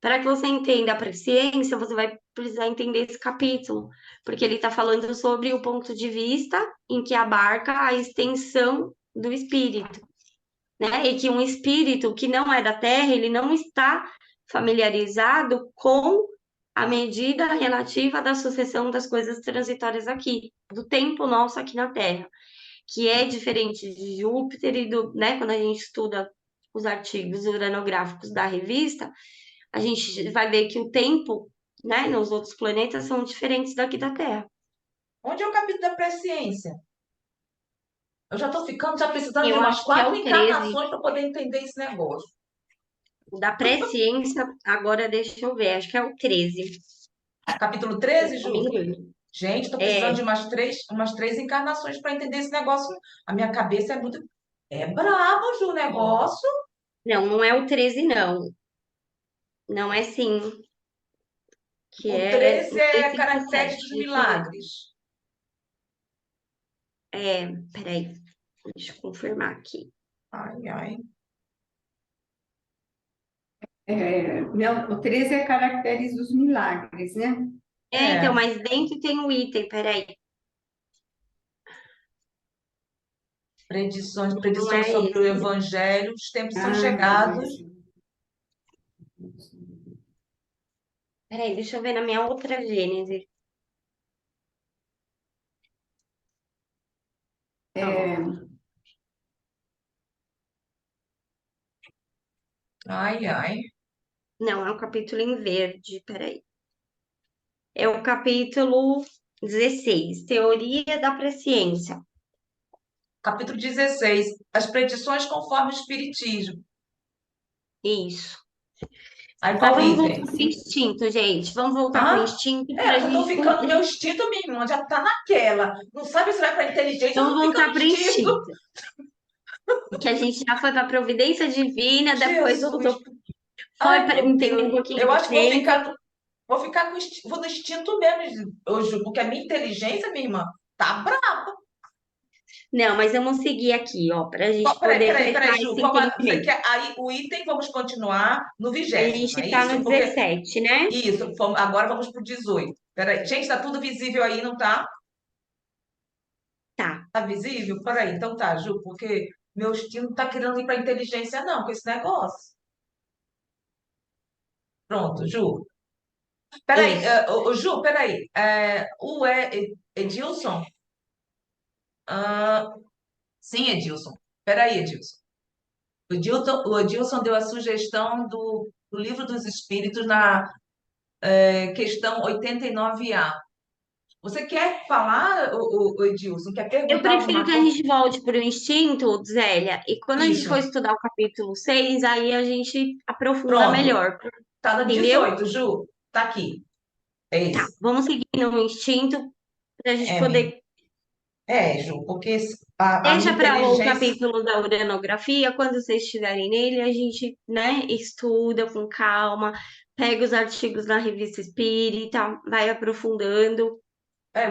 Para que você entenda a presciência, você vai precisar entender esse capítulo, porque ele está falando sobre o ponto de vista em que abarca a extensão do espírito, né? E que um espírito que não é da Terra, ele não está familiarizado com a medida relativa da sucessão das coisas transitórias aqui, do tempo nosso aqui na Terra, que é diferente de Júpiter e do, né, quando a gente estuda os artigos uranográficos da revista, a gente vai ver que o tempo, né, nos outros planetas são diferentes daqui da Terra. Onde é o capítulo da presciência? Eu já estou ficando, já precisando de Eu umas acho que é 4 o 13. encarnações para poder entender esse negócio. O da presciência, agora deixa eu ver, acho que é o 13. Capítulo 13, Se não me Ju? engano. Gente, estou precisando de É, umas três encarnações para entender esse negócio. A minha cabeça é muito. É brabo, Ju, o negócio. não é o 13, não. Não é sim. Que O é 13 é esse caracteres 17, dos deixa eu ver. milagres. Peraí, deixa eu confirmar aqui. Ai, ai. Não, o 13 é caracteres dos milagres, né? Então, É. mas dentro tem um item, peraí. Predições, Não predições é sobre o esse. evangelho. Os tempos são Ah, chegados. Peraí, deixa eu ver na minha outra Gênese. Ó, Ai, ai. não, é um capítulo em verde, peraí. É o capítulo 16, Teoria da Presciência. Capítulo 16. As predições conforme o Espiritismo. Isso. Aí Mas qual vamos voltar item? para o instinto, gente. Vamos voltar para o Hã? instinto É, para a porque eu tô gente. ficando, meu instinto, minha irmã, já tá naquela. Não sabe se vai pra inteligência, eu Vamos tô ficando voltar para o instinto. instinto. Que a gente já foi para a providência divina, depois Jesus. voltou, foi Ai, para meu entender Deus. um pouquinho Eu do acho que tempo. vou ficar vou no instinto mesmo, hoje, porque a minha inteligência, minha irmã, tá brava. Não, mas vamos seguir aqui, ó, para a gente Peraí, poder peraí, prestar peraí, Ju. esse Você entendimento. quer aí o item, vamos continuar no A 20º, não gente é está isso? no Porque 17, né? isso, agora vamos pro 18. Peraí, gente, tá tudo visível aí, não tá? Tá. Tá visível? Peraí, então tá, Ju, porque meu instinto não tá querendo ir pra inteligência, não, com esse negócio. Pronto, Ju. Peraí, Isso. Ju, peraí. Edilson? Ah, sim, Edilson. Peraí, Edilson. O Edilson deu a sugestão do Livro dos Espíritos na questão 89A. Você quer falar, o Edilson? Quer Eu perguntar prefiro alguma que a coisa? gente volte para o instinto, Zélia, e quando a gente for Isso. estudar o capítulo 6, aí a gente aprofunda Pronto. melhor, Tá no entendeu? 18, Ju. Tá aqui. É Tá, esse. vamos seguir no instinto para a gente É, minha. poder. Ju, porque a minha Deixa para lá o inteligência. capítulo da uranografia, quando vocês estiverem nele, a gente, né, estuda com calma, pega os artigos na revista Espírita, vai aprofundando,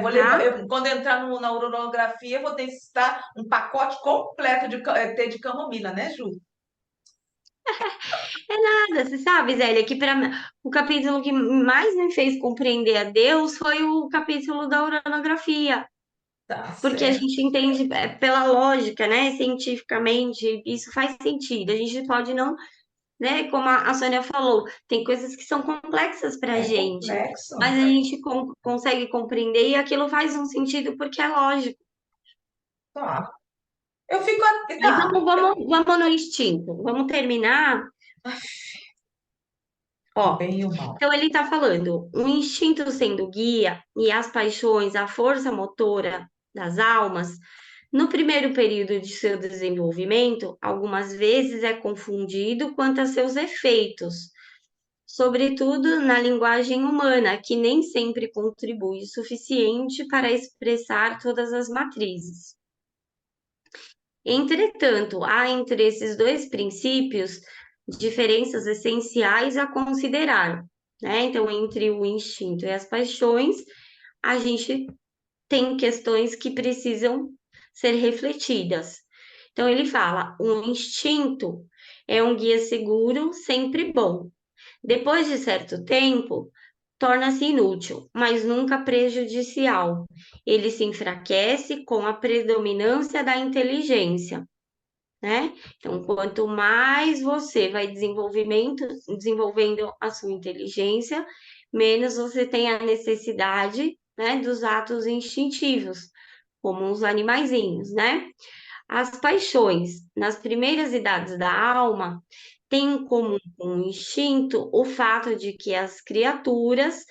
Vou levar, tá? quando entrar na urologografia, eu vou testar um pacote completo de té de camomila, né, Ju? Nada, você sabe, Zélia, que para o capítulo que mais me fez compreender a Deus foi o capítulo da uranografia. Tá Porque a certo. gente entende pela lógica, né? Cientificamente, isso faz sentido. A gente pode não, né? Como a Sônia falou, tem coisas que são complexas para a É gente, complexo. mas a gente consegue compreender e aquilo faz um sentido porque é lógico. Tá. Eu fico. Mas Tá. vamos no instinto. Vamos terminar. O Ó, bem e o mal. então ele está falando, o instinto sendo guia e as paixões, a força motora das almas. No primeiro período de seu desenvolvimento, algumas vezes é confundido quanto a seus efeitos, sobretudo na linguagem humana, que nem sempre contribui o suficiente para expressar todas as matrizes. Entretanto, há entre esses dois princípios diferenças essenciais a considerar, né? Então, entre o instinto e as paixões, a gente tem questões que precisam ser refletidas. Então, ele fala: o instinto é um guia seguro, sempre bom. Depois de certo tempo, torna-se inútil, mas nunca prejudicial. Ele se enfraquece com a predominância da inteligência, né? Então, quanto mais você vai desenvolvendo a sua inteligência, menos você tem a necessidade, né, dos atos instintivos, como os animaizinhos, né? As paixões, nas primeiras idades da alma, têm em comum com o instinto o fato de que as criaturas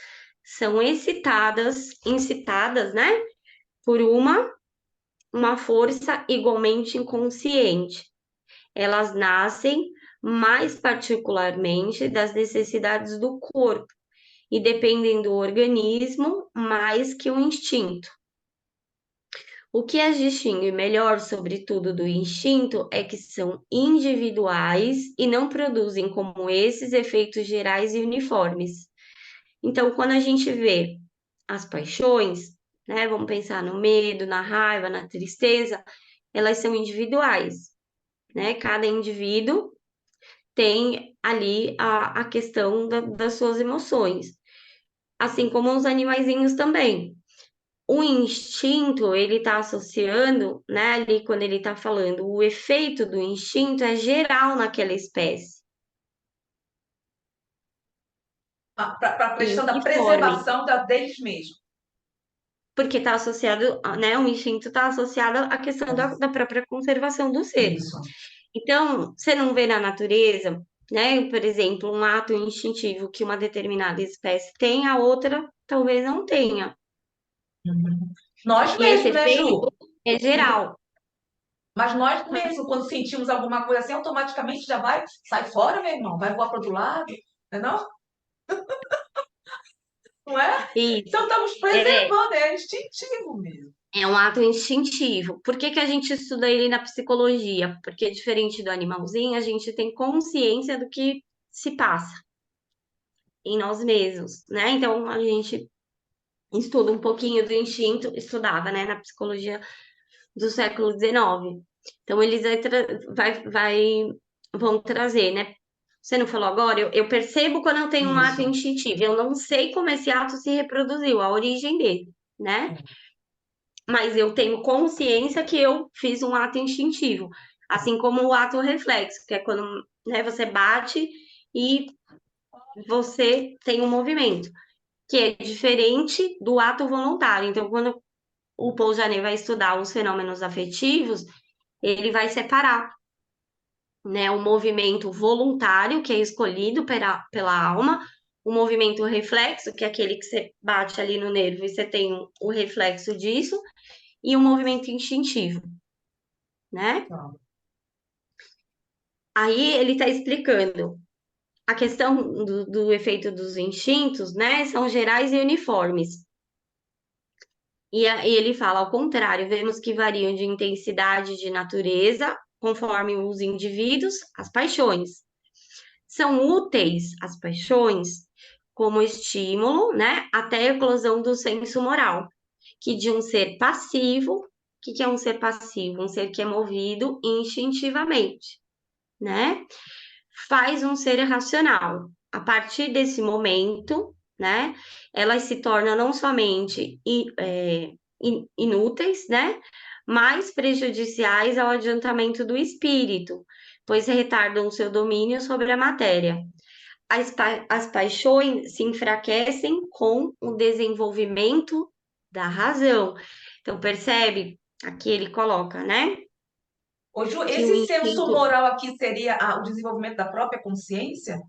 são incitadas, né, por uma força igualmente inconsciente. Elas nascem mais particularmente das necessidades do corpo e dependem do organismo mais que o instinto. O que as distingue melhor, sobretudo, do instinto é que são individuais e não produzem como esses efeitos gerais e uniformes. Então, quando a gente vê as paixões, né, vamos pensar no medo, na raiva, na tristeza, elas são individuais, né? Cada indivíduo tem ali a questão das suas emoções, assim como os animaizinhos também. O instinto, ele está associando, né, ali quando ele está falando, o efeito do instinto é geral naquela espécie Para a e questão da uniforme, preservação deles mesmos. porque está associado, né, o instinto está associado à questão da própria conservação do ser. Isso. Então, você não vê na natureza, né, por exemplo, um ato instintivo que uma determinada espécie tem, a outra talvez não tenha. Uhum. Nós E esse mesmos, né, efeito Ju? é geral. Mas nós mesmos, quando sentimos alguma coisa assim, automaticamente já vai, sai fora, meu irmão, vai voar para outro lado, não é não? Não é? Isso. Então estamos É, preservando, é instintivo mesmo. é um ato instintivo. Por que que a gente estuda ele na psicologia? Porque, diferente do animalzinho, a gente tem consciência do que se passa em nós mesmos, né? Então, a gente estuda um pouquinho do instinto, estudava, né, na psicologia do século XIX. Então, eles vão trazer, né? Você não falou agora, eu percebo quando eu tenho um ato Isso. instintivo. Eu não sei como esse ato se reproduziu, a origem dele, né? Mas eu tenho consciência que eu fiz um ato instintivo, assim como o ato reflexo, que é quando, né, você bate e você tem um movimento, que é diferente do ato voluntário. Então, quando o Paul Janet vai estudar os fenômenos afetivos, ele vai separar, né, o movimento voluntário, que é escolhido pela alma, o movimento reflexo, que é aquele que você bate ali no nervo e você tem o reflexo disso, e o movimento instintivo, né? Tá. Aí ele está explicando a questão do efeito dos instintos, né? São gerais e uniformes. E ele fala, ao contrário, vemos que variam de intensidade de natureza, conforme os indivíduos, as paixões. São úteis as paixões como estímulo, né? Até a eclosão do senso moral, que de um ser passivo, o que é um ser passivo? Um ser que é movido instintivamente, né? Faz um ser racional. A partir desse momento, né, elas se tornam não somente inúteis, né, mas prejudiciais ao adiantamento do espírito, pois retardam seu domínio sobre a matéria. As paixões se enfraquecem com o desenvolvimento da razão. Então, percebe? Aqui ele coloca, né? Ô, Ju, Que o esse senso instinto moral aqui seria o desenvolvimento da própria consciência?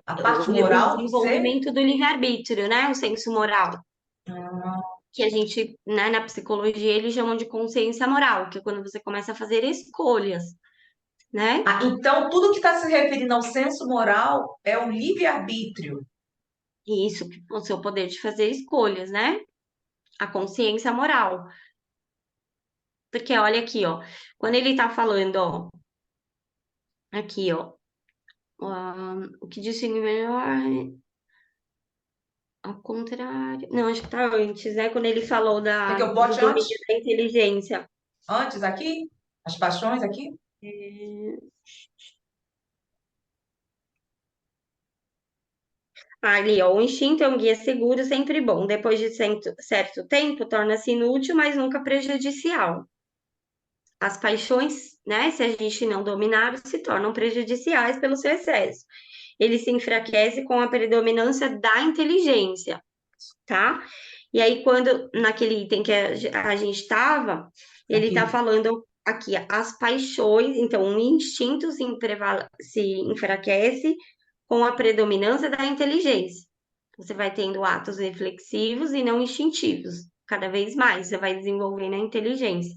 A parte o moral do ser? desenvolvimento do livre-arbítrio, né? O senso moral, Ah, que a gente, né, na psicologia, eles chamam de consciência moral, que é quando você começa a fazer escolhas, né? Ah, então, tudo que está se referindo ao senso moral é o livre-arbítrio. Isso, o seu poder de fazer escolhas, né? A consciência moral. Porque olha aqui, ó, quando ele tá falando, ó, aqui, ó, o que distingue melhor, ao contrário, não, acho que tá antes, né? Quando ele falou Quer que eu do bote antes? domínio da inteligência. Antes aqui? As paixões aqui? Ali, ó, o instinto é um guia seguro, sempre bom. Depois de certo tempo, torna-se inútil, mas nunca prejudicial. As paixões, né, se a gente não dominar, se tornam prejudiciais pelo seu excesso. Ele se enfraquece com a predominância da inteligência, tá? E aí, quando, naquele item que a gente estava, ele está Aqui. falando aqui, as paixões, então, o instinto se enfraquece com a predominância da inteligência. Você vai tendo atos reflexivos e não instintivos, cada vez mais, você vai desenvolvendo a inteligência.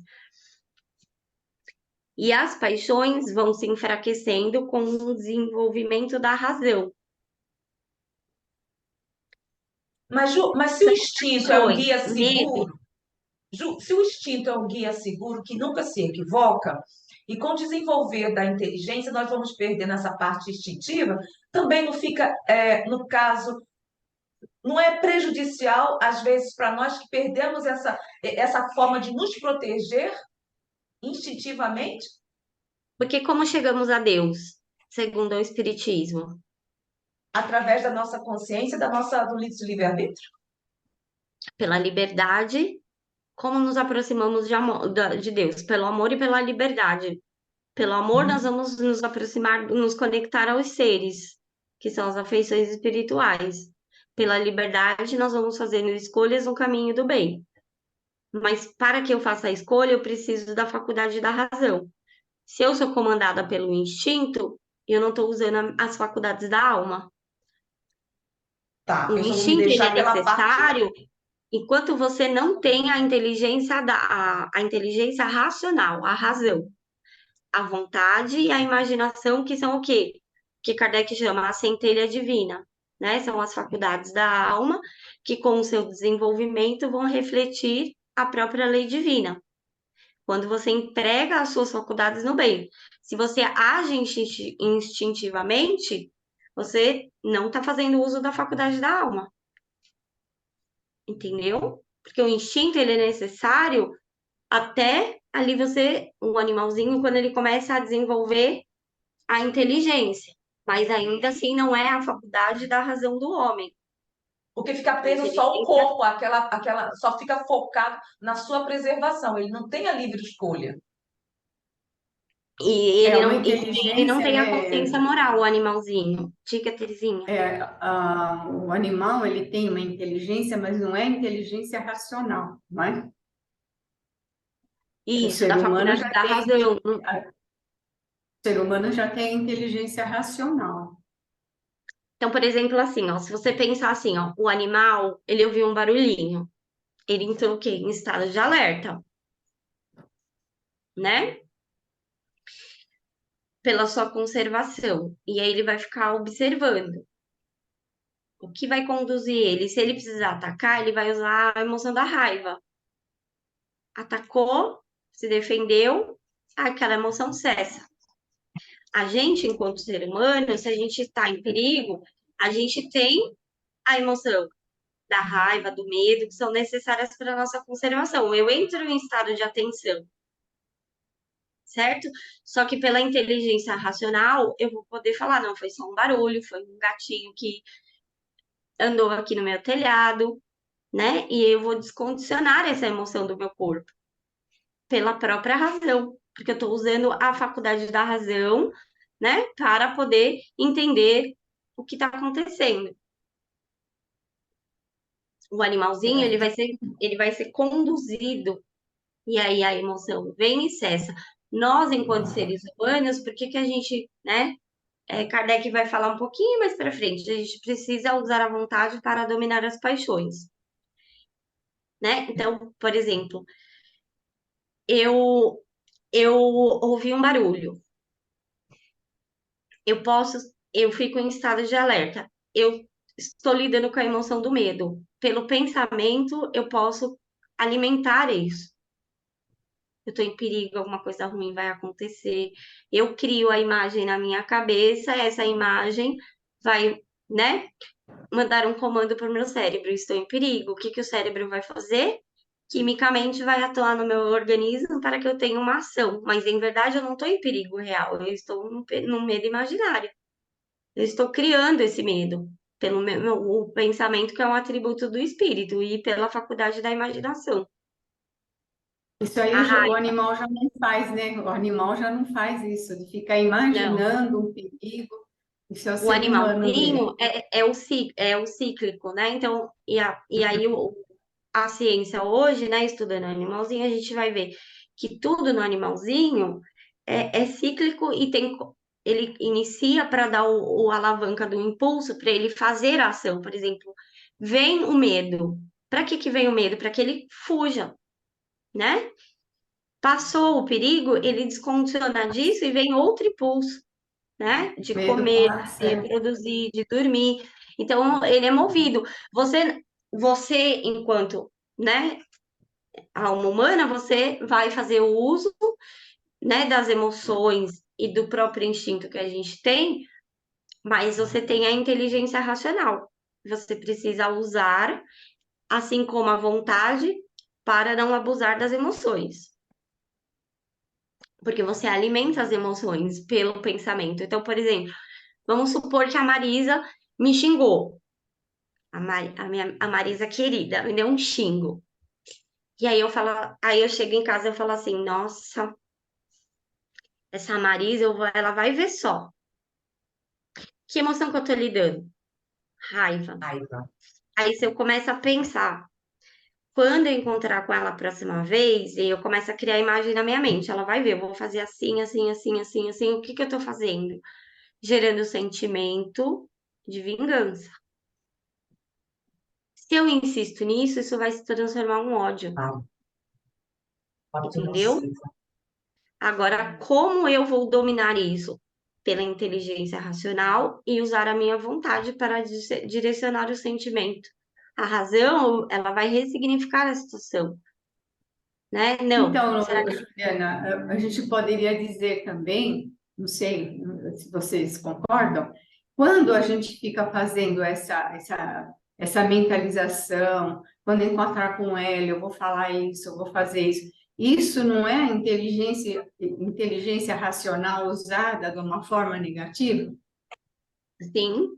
E as paixões vão se enfraquecendo com o desenvolvimento da razão. Mas, Ju, mas se o instinto é um Paixões, guia medo, seguro, Ju, se o instinto é um guia seguro que nunca se equivoca, e com o desenvolver da inteligência nós vamos perder nessa parte instintiva, também não fica, no caso, não é prejudicial, às vezes, para nós que perdemos essa forma de nos proteger instintivamente? porque como chegamos a Deus, segundo o Espiritismo? Através da nossa consciência, do livre-arbítrio? Pela liberdade, como nos aproximamos de Deus? Pelo amor e pela liberdade. Pelo amor, nós Uhum. vamos nos aproximar, nos conectar aos seres, que são as afeições espirituais. Pela liberdade, nós vamos fazendo escolhas no caminho do bem. Mas para que eu faça a escolha, eu preciso da faculdade da razão. Se eu sou comandada pelo instinto, eu não estou usando as faculdades da alma. Tá, O eu só vou me instinto, ele é deixar pela parte. necessário enquanto você não tem a inteligência a inteligência racional, a razão, a vontade e a imaginação, que são o quê? Que Kardec chama a centelha divina, né? São as faculdades da alma que, com o seu desenvolvimento, vão refletir a própria lei divina. Quando você emprega as suas faculdades no bem. Se você age instintivamente, você não está fazendo uso da faculdade da alma, entendeu? Porque o instinto, ele é necessário até ali o animalzinho, quando ele começa a desenvolver a inteligência. Mas ainda assim não é a faculdade da razão do homem. Porque fica A preso só o inteligência, corpo, só fica focado na sua preservação. Ele não tem a livre escolha. e É ele uma não, ele não inteligência, tem a consciência moral, o animalzinho. Diga, Terezinha. o animal ele tem uma inteligência, mas não é inteligência racional, não é? O Isso, ser da humano faculdade já da tem, razão. o ser humano já tem inteligência racional. Então, por exemplo, assim, ó, se você pensar assim, ó, o animal, ele ouviu um barulhinho, ele entrou o quê? Em estado de alerta, né? Pela sua conservação. E aí ele vai ficar observando o que vai conduzir ele. Se ele precisar atacar, ele vai usar a emoção da raiva. Atacou, se defendeu, aquela emoção cessa. A gente, enquanto ser humano, se a gente está em perigo, a gente tem a emoção da raiva, do medo, que são necessárias para a nossa conservação. Eu entro em estado de atenção, certo? Só que pela inteligência racional, eu vou poder falar, não, foi só um barulho, foi um gatinho que andou aqui no meu telhado, né? E eu vou descondicionar essa emoção do meu corpo pela própria razão, porque eu estou usando a faculdade da razão, né, para poder entender o que está acontecendo. O animalzinho, Certo. ele vai ser conduzido, e aí a emoção vem e cessa. Nós, enquanto seres humanos, por que que a gente, né, Kardec vai falar um pouquinho mais para frente, a gente precisa usar a vontade para dominar as paixões, né? Então, por exemplo, eu ouvi um barulho. eu fico em estado de alerta. Eu estou lidando com a emoção do medo. Pelo pensamento, eu posso alimentar isso. Eu estou em perigo, alguma coisa ruim vai acontecer. Eu crio a imagem na minha cabeça, essa imagem vai, né, mandar um comando para o meu cérebro. Estou em perigo. O que que o cérebro vai fazer? Quimicamente vai atuar no meu organismo para que eu tenha uma ação. Mas, em verdade, eu não estou em perigo real. Eu estou num medo imaginário. Eu estou criando esse medo pelo o pensamento, que é um atributo do espírito, e pela faculdade da imaginação. Isso aí A o raiva, animal já não faz, né? O animal já não faz isso, de ficar não. imaginando um perigo. Isso é o O ser humano mesmo. animalzinho é o cíclico, né? Então, e aí a ciência hoje, né, estudando animalzinho, a gente vai ver que tudo no animalzinho é cíclico e ele inicia para dar o alavanca do impulso para ele fazer a ação. Por exemplo, vem o medo. Para que vem o medo? Para que ele fuja, né? Passou o perigo, ele descondiciona disso e vem outro impulso, né? De Medo comer, passa, de reproduzir, de dormir. Então, ele é movido. Você enquanto, né, alma humana, você vai fazer o uso, né, das emoções e do próprio instinto que a gente tem, mas você tem a inteligência racional. Você precisa usar, assim como a vontade, para não abusar das emoções. Porque você alimenta as emoções pelo pensamento. Então, por exemplo, vamos supor que a Marisa me xingou. A Marisa querida me deu um xingo. E aí eu chego em casa e eu falo assim, nossa, essa Marisa, ela vai ver só. Que emoção que eu tô lidando? Raiva. Raiva. Aí se eu começo a pensar, quando eu encontrar com ela a próxima vez, e eu começo a criar a imagem na minha mente, ela vai ver, eu vou fazer assim, assim, assim, assim, assim, o que que eu tô fazendo? Gerando o sentimento de vingança. Se eu insisto nisso, isso vai se transformar em um ódio, Tá? Ódio entendeu? nocivo. Agora, como eu vou dominar isso? Pela inteligência racional e usar a minha vontade para direcionar o sentimento. A razão, ela vai ressignificar a situação, né? Não, Então, será que Juliana, a gente poderia dizer também, não sei se vocês concordam, quando a gente fica fazendo essa mentalização, quando encontrar com ela, eu vou falar isso, eu vou fazer isso, isso não é inteligência racional usada de uma forma negativa? sim,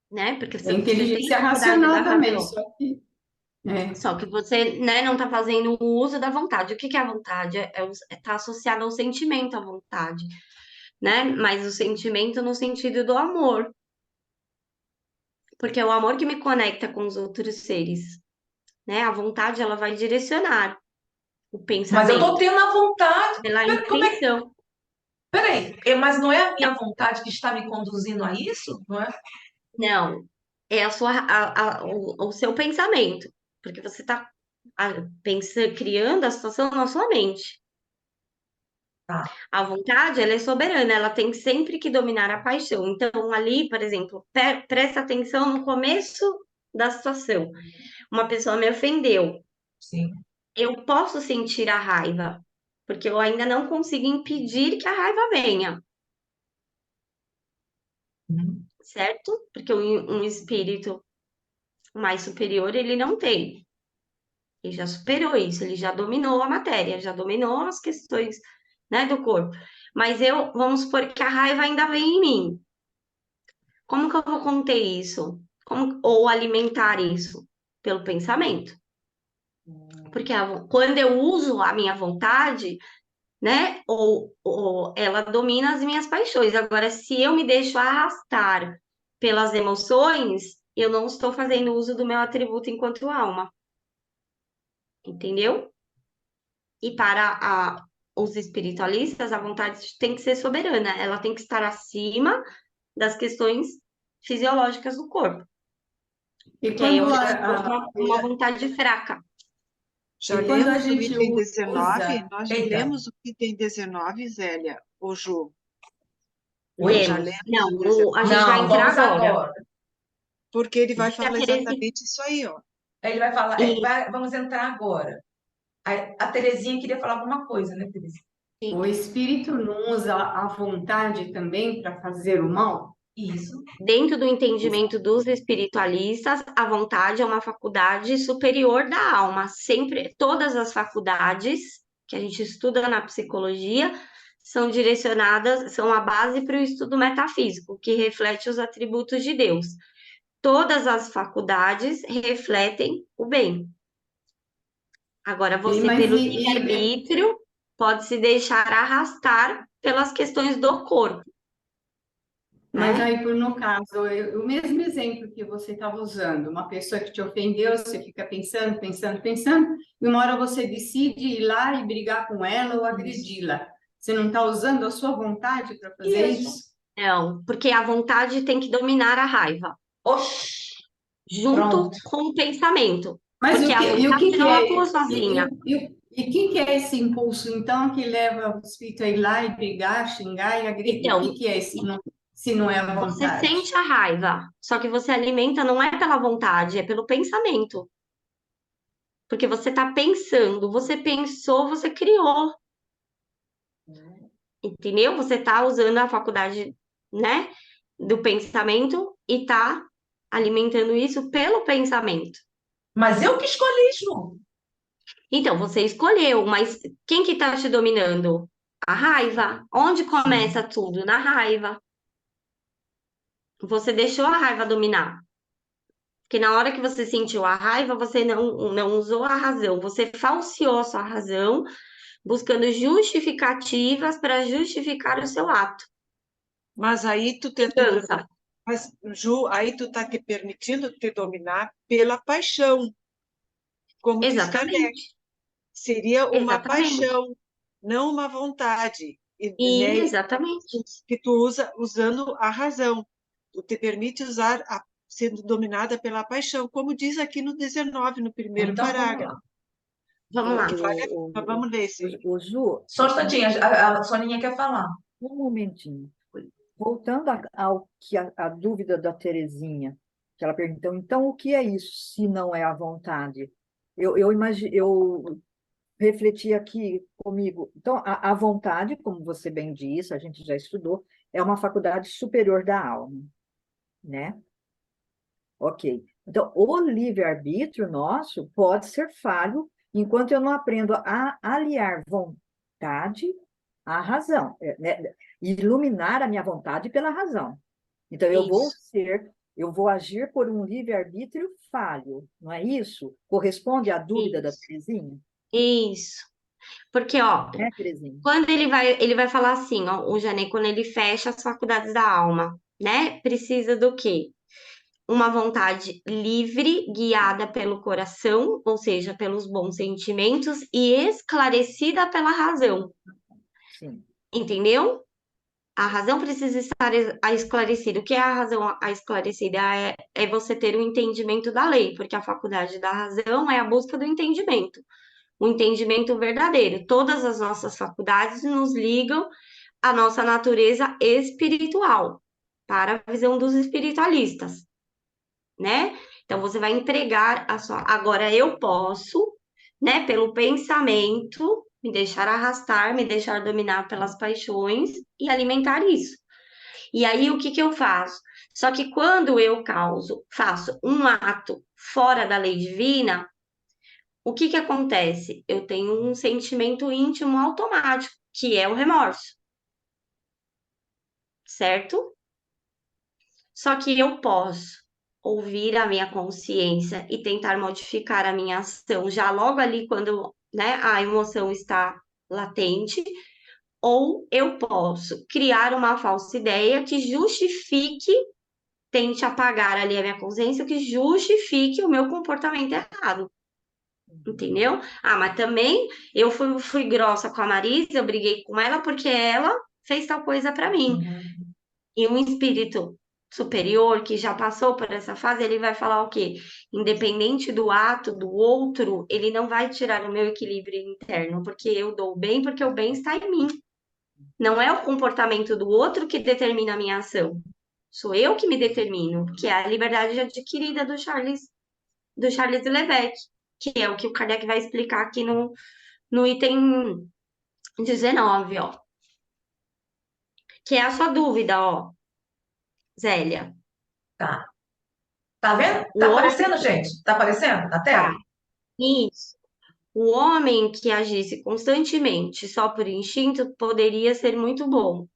né? Porque É você tem inteligência a faculdade da racional também, razão. só que... É. Só que você, né, não está fazendo o uso da vontade. O que que é a vontade? Tá associado ao sentimento, à vontade, né? Mas o sentimento no sentido do amor, porque é o amor que me conecta com os outros seres, né? A vontade, ela vai direcionar o Mas eu tô pensamento tendo a vontade. pela Como é? intenção. Peraí, mas não é a minha vontade que está me conduzindo a isso? Não é? Não, é o seu pensamento, porque você está pensando, criando a situação na sua mente. Tá. A vontade, ela é soberana, ela tem sempre que dominar a paixão. Então, ali, por exemplo, presta atenção no começo da situação. Uma pessoa me ofendeu. Sim. Eu posso sentir a raiva, porque eu ainda não consigo impedir que a raiva venha, Uhum. certo? Porque um espírito mais superior, ele não tem. Ele já superou isso, ele já dominou a matéria, já dominou as questões, né, do corpo. Mas vamos supor que a raiva ainda vem em mim. Como que eu vou conter isso? Ou alimentar isso? Pelo pensamento. Porque quando eu uso a minha vontade, né? Ou ela domina as minhas paixões. Agora, se eu me deixo arrastar pelas emoções, eu não estou fazendo uso do meu atributo enquanto alma. Entendeu? E para os espiritualistas, a vontade tem que ser soberana. Ela tem que estar acima das questões fisiológicas do corpo. E Porque aí quando eu já estou com uma vontade fraca. Já e quando a lemos o gente item 19? usa... Nós já Eita. lemos o item 19, Zélia, ou Ju? Oi? Já Temos. lemos Não, o 19? a gente vai Não, entrar vamos agora. agora. Porque ele vai Diga, falar Terezinha. exatamente isso aí, ó. Ele vai falar, E, vamos entrar agora. A Terezinha queria falar alguma coisa, né, Terezinha? O espírito não usa a vontade também para fazer o mal? Isso. dentro do entendimento dos espiritualistas, a vontade é uma faculdade superior da alma. Sempre, todas as faculdades que a gente estuda na psicologia são direcionadas, são a base para o estudo metafísico, que reflete os atributos de Deus. Todas as faculdades refletem o bem. Agora, você, Mas pelo livre-arbítrio, pode se deixar arrastar pelas questões do corpo, Mas né? aí, no caso, o mesmo exemplo que você estava usando, uma pessoa que te ofendeu, você fica pensando, pensando, pensando, e uma hora você decide ir lá e brigar com ela ou agredi-la. Você não está usando a sua vontade para fazer Isso. isso? Não, porque a vontade tem que dominar a raiva, Oxi, junto pronto. com o pensamento. Mas Porque a e o que vontade que não é, atua sozinha. e quem que é esse impulso, então, que leva o espírito a ir lá e brigar, xingar e agredir? O Então, que é esse, se não é a você vontade? sente a raiva, só que você alimenta não é pela vontade, é pelo pensamento. Porque você está pensando, você pensou, você criou, entendeu? Você está usando a faculdade, né, do pensamento e está alimentando isso pelo pensamento. Mas eu que escolhi, João. Então, você escolheu, mas quem que tá te dominando? A raiva. Onde começa tudo? Na raiva. Você deixou a raiva dominar. Porque na hora que você sentiu a raiva, você não usou a razão. Você falseou a sua razão, buscando justificativas para justificar o seu ato. Mas aí Vingança. mas, Ju, aí tu tá te permitindo te dominar pela paixão, como diz Kardec. Exatamente. Seria uma Exatamente. paixão, não uma vontade, E né? exatamente. Que tu usa usando a razão. Tu te permite usar sendo dominada pela paixão, como diz aqui no 19, no primeiro Então vamos parágrafo. lá. Vamos lá. Que vale a pena. Vamos ler esse. Ju, Só um instantinho, a Soninha quer falar. um momentinho. Voltando ao que a dúvida da Terezinha, que ela perguntou, então o que é isso se não é a vontade? Eu refleti aqui comigo. Então, a vontade, como você bem disse, a gente já estudou, é uma faculdade superior da alma, né? Ok. Então, o livre-arbítrio nosso pode ser falho enquanto eu não aprendo a aliar vontade à razão, né? Iluminar a minha vontade pela razão. Então, Isso. eu vou agir por um livre-arbítrio falho, não é isso? Corresponde à dúvida da Isso. Terezinha? Isso. Porque, ó, Né, Terezinha? quando ele vai falar assim, ó, o Janê, quando ele fecha as faculdades da alma, né? Precisa do quê? Uma vontade livre, guiada pelo coração, ou seja, pelos bons sentimentos, e esclarecida pela razão, Sim. entendeu? A razão precisa estar esclarecida. O que é a razão a esclarecida? É você ter o entendimento da lei, porque a faculdade da razão é a busca do entendimento, o entendimento verdadeiro. Todas as nossas faculdades nos ligam à nossa natureza espiritual, para a visão dos espiritualistas, né? Então você vai entregar a sua. Agora eu posso, né, pelo pensamento, me deixar arrastar, me deixar dominar pelas paixões e alimentar isso. E aí o que que eu faço? Só que quando eu faço um ato fora da lei divina, o que que acontece? Eu tenho um sentimento íntimo automático, que é o remorso, certo? Só que eu posso ouvir a minha consciência e tentar modificar a minha ação já logo ali quando, né, a emoção está latente, ou eu posso criar uma falsa ideia que justifique, tente apagar ali a minha consciência, que justifique o meu comportamento errado. Entendeu? Ah, mas também eu fui grossa com a Marisa, eu briguei com ela porque ela fez tal coisa para mim. Uhum. E um espírito superior que já passou por essa fase, ele vai falar o quê? Independente do ato do outro, ele não vai tirar o meu equilíbrio interno, porque eu dou o bem, porque o bem está em mim. Não é o comportamento do outro que determina a minha ação. Sou eu que me determino, que é a liberdade adquirida do Charles Levesque, que é o que o Kardec vai explicar aqui no item 19, ó. Que é a sua dúvida, ó, Zélia. Tá. Tá vendo? O Tá homem, aparecendo, gente? Tá aparecendo na tá, tela? isso. O homem que agisse constantemente só por instinto poderia ser muito bom,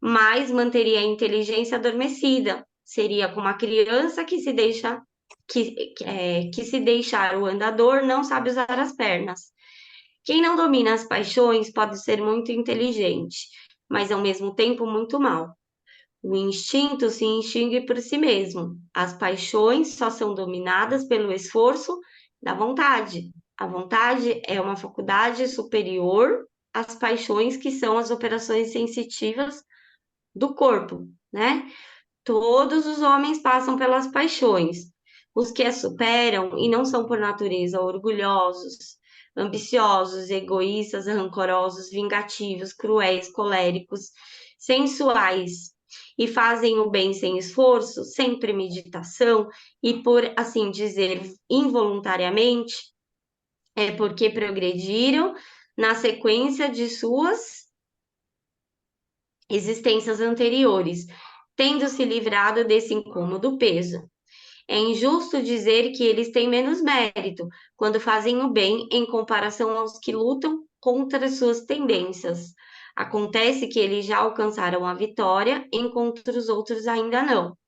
mas manteria a inteligência adormecida. Seria como a criança que se deixa que se deixar o andador não sabe usar as pernas. Quem não domina as paixões pode ser muito inteligente, mas ao mesmo tempo muito mal. O instinto se extingue por si mesmo. As paixões só são dominadas pelo esforço da vontade. A vontade é uma faculdade superior às paixões, que são as operações sensitivas do corpo, né? Todos os homens passam pelas paixões. Os que as superam e não são por natureza orgulhosos, ambiciosos, egoístas, rancorosos, vingativos, cruéis, coléricos, sensuais e fazem o bem sem esforço, sem premeditação e, por assim dizer, involuntariamente, é porque progrediram na sequência de suas existências anteriores, tendo se livrado desse incômodo peso. É injusto dizer que eles têm menos mérito quando fazem o bem em comparação aos que lutam contra suas tendências. Acontece que eles já alcançaram a vitória, enquanto os outros ainda não.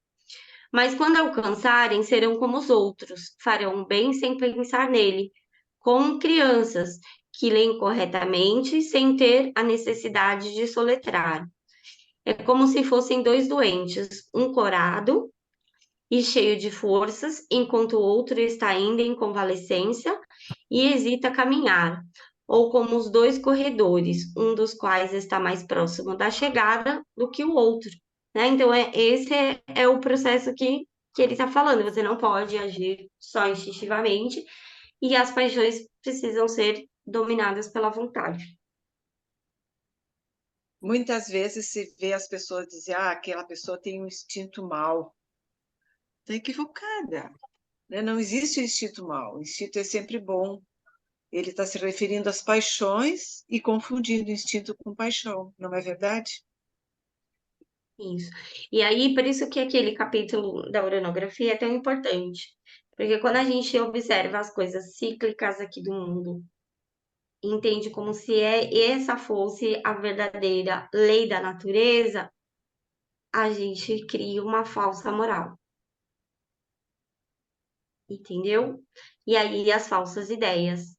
Mas quando alcançarem, serão como os outros, farão o bem sem pensar nele, como crianças que leem corretamente sem ter a necessidade de soletrar. É como se fossem dois doentes, um corado e cheio de forças, enquanto o outro está ainda em convalescência e hesita a caminhar, ou como os dois corredores, um dos quais está mais próximo da chegada do que o outro, né? Então, esse é o processo que ele está falando. Você não pode agir só instintivamente e as paixões precisam ser dominadas pela vontade. Muitas vezes se vê as pessoas dizer, aquela pessoa tem um instinto mau. Está equivocada, né? Não existe o instinto mau. O instinto é sempre bom. Ele está se referindo às paixões e confundindo instinto com paixão, não é verdade? Isso. E aí, por isso que aquele capítulo da uranografia é tão importante. Porque quando a gente observa as coisas cíclicas aqui do mundo, entende como se essa fosse a verdadeira lei da natureza, a gente cria uma falsa moral. Entendeu? E aí as falsas ideias.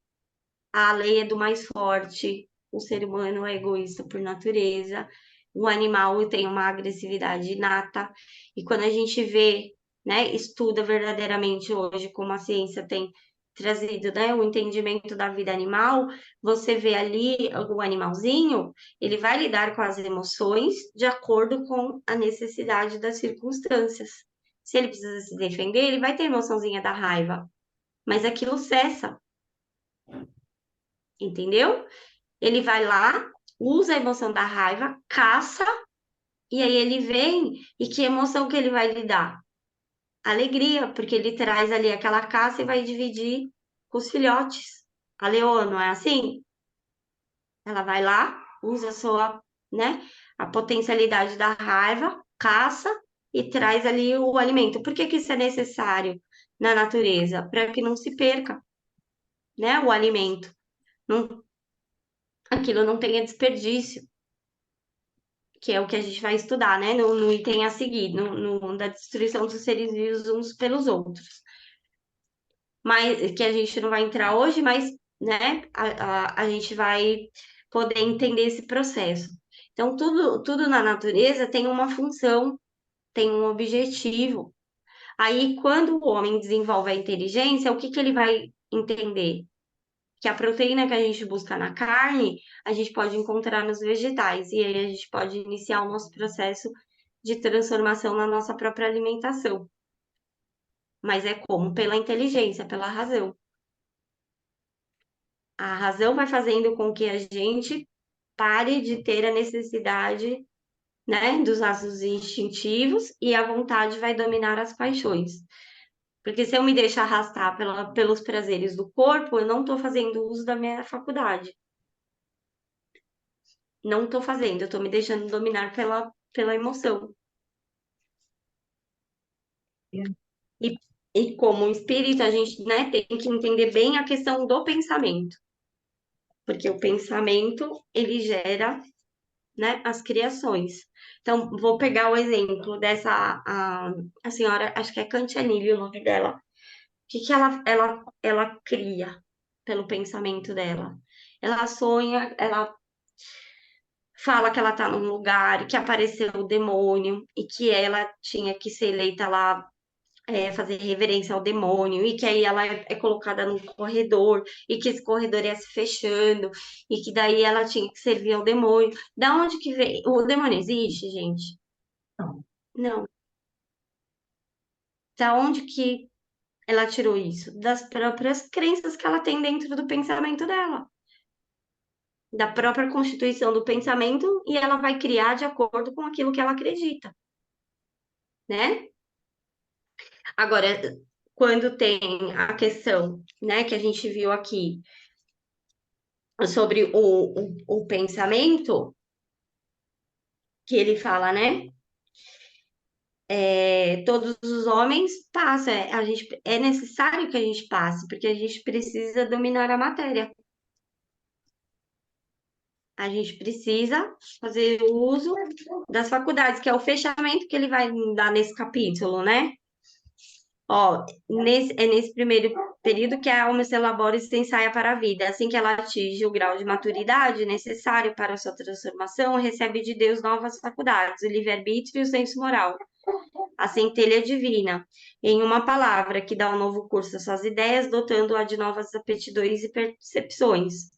A lei é do mais forte, o ser humano é egoísta por natureza, o animal tem uma agressividade inata, e quando a gente vê, né, estuda verdadeiramente hoje como a ciência tem trazido, né, o entendimento da vida animal, você vê ali o animalzinho, ele vai lidar com as emoções de acordo com a necessidade das circunstâncias. Se ele precisa se defender, ele vai ter a emoçãozinha da raiva, mas aquilo cessa, entendeu? Ele vai lá, usa a emoção da raiva, caça, e aí ele vem, e que emoção que ele vai lhe dar? Alegria, porque ele traz ali aquela caça e vai dividir com os filhotes. A leoa, não é assim? Ela vai lá, usa a sua, né, a potencialidade da raiva, caça e traz ali o alimento. Por que que isso é necessário na natureza? Para que não se perca, né, o alimento. Não, aquilo não tenha desperdício. Que é o que a gente vai estudar, né, no item a seguir, da destruição dos seres vivos uns pelos outros. Mas que a gente não vai entrar hoje, mas, né, a gente vai poder entender esse processo. Então, tudo na natureza tem uma função, tem um objetivo. Aí, quando o homem desenvolve a inteligência, o que que ele vai entender? Que a proteína que a gente busca na carne, a gente pode encontrar nos vegetais, e aí a gente pode iniciar o nosso processo de transformação na nossa própria alimentação. Mas é como? Pela inteligência, pela razão. A razão vai fazendo com que a gente pare de ter a necessidade, né, dos atos instintivos e a vontade vai dominar as paixões. Porque se eu me deixo arrastar pelos prazeres do corpo, eu não estou fazendo uso da minha faculdade. Não estou fazendo, eu estou me deixando dominar pela emoção. E, e como espírito, a gente, né, tem que entender bem a questão do pensamento. Porque o pensamento, ele gera, né, as criações. Então, vou pegar o exemplo a senhora, acho que é Cantianille o nome dela. O que que ela cria pelo pensamento dela? Ela sonha, ela fala que ela tá num lugar, que apareceu o demônio e que ela tinha que ser eleita lá, fazer reverência ao demônio, e que aí ela é colocada num corredor, e que esse corredor ia se fechando, e que daí ela tinha que servir ao demônio. Da onde que vem? O demônio existe, gente? Não. Não. Da onde que ela tirou isso? Das próprias crenças que ela tem dentro do pensamento dela. Da própria constituição do pensamento, e ela vai criar de acordo com aquilo que ela acredita, né? Agora, quando tem a questão, né, que a gente viu aqui sobre o pensamento, que ele fala, né? Todos os homens passam, é necessário que a gente passe, porque a gente precisa dominar a matéria. A gente precisa fazer uso das faculdades, que é o fechamento que ele vai dar nesse capítulo, né? Ó, nesse primeiro período que a alma se elabora e se ensaia para a vida. Assim que ela atinge o grau de maturidade necessário para a sua transformação, recebe de Deus novas faculdades, o livre-arbítrio e o senso moral, a centelha divina, em uma palavra que dá um novo curso às suas ideias, dotando-a de novas aptidões e percepções.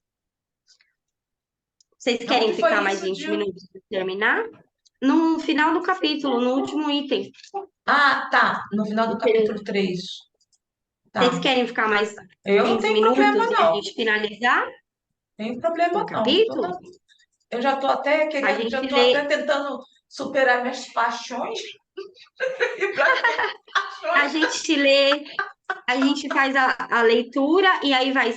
Vocês querem Onde foi ficar mais isso, 20 Gil? minutos para terminar? No final do capítulo, no último item. Ah, tá. No final do capítulo 3. Vocês Tá. querem ficar mais Eu não 15 tenho problema, minutos e a não. gente finalizar Tem o problema, não. capítulo? Eu já estou até A querendo, já gente estou até lê, tentando superar minhas paixões. E para que a paixões? gente lê, a gente faz a leitura e aí vai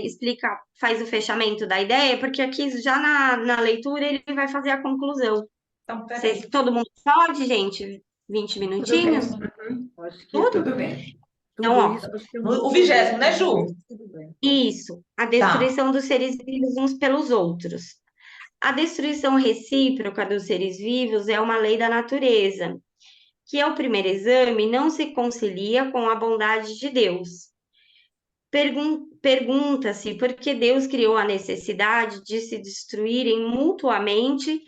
explica, faz o fechamento da ideia, porque aqui já na leitura ele vai fazer a conclusão. Então, peraí. Todo mundo pode, gente? 20 Tudo bem. minutinhos? Acho que Tudo? Tudo bem. Então, tudo ó, isso, acho que eu não O vou poder 20º, né, fazer, Ju? mas tudo bem. isso, a Tá. destruição dos seres vivos uns pelos outros. A destruição recíproca dos seres vivos é uma lei da natureza, que ao primeiro exame não se concilia com a bondade de Deus. Pergunta-se por que Deus criou a necessidade de se destruírem mutuamente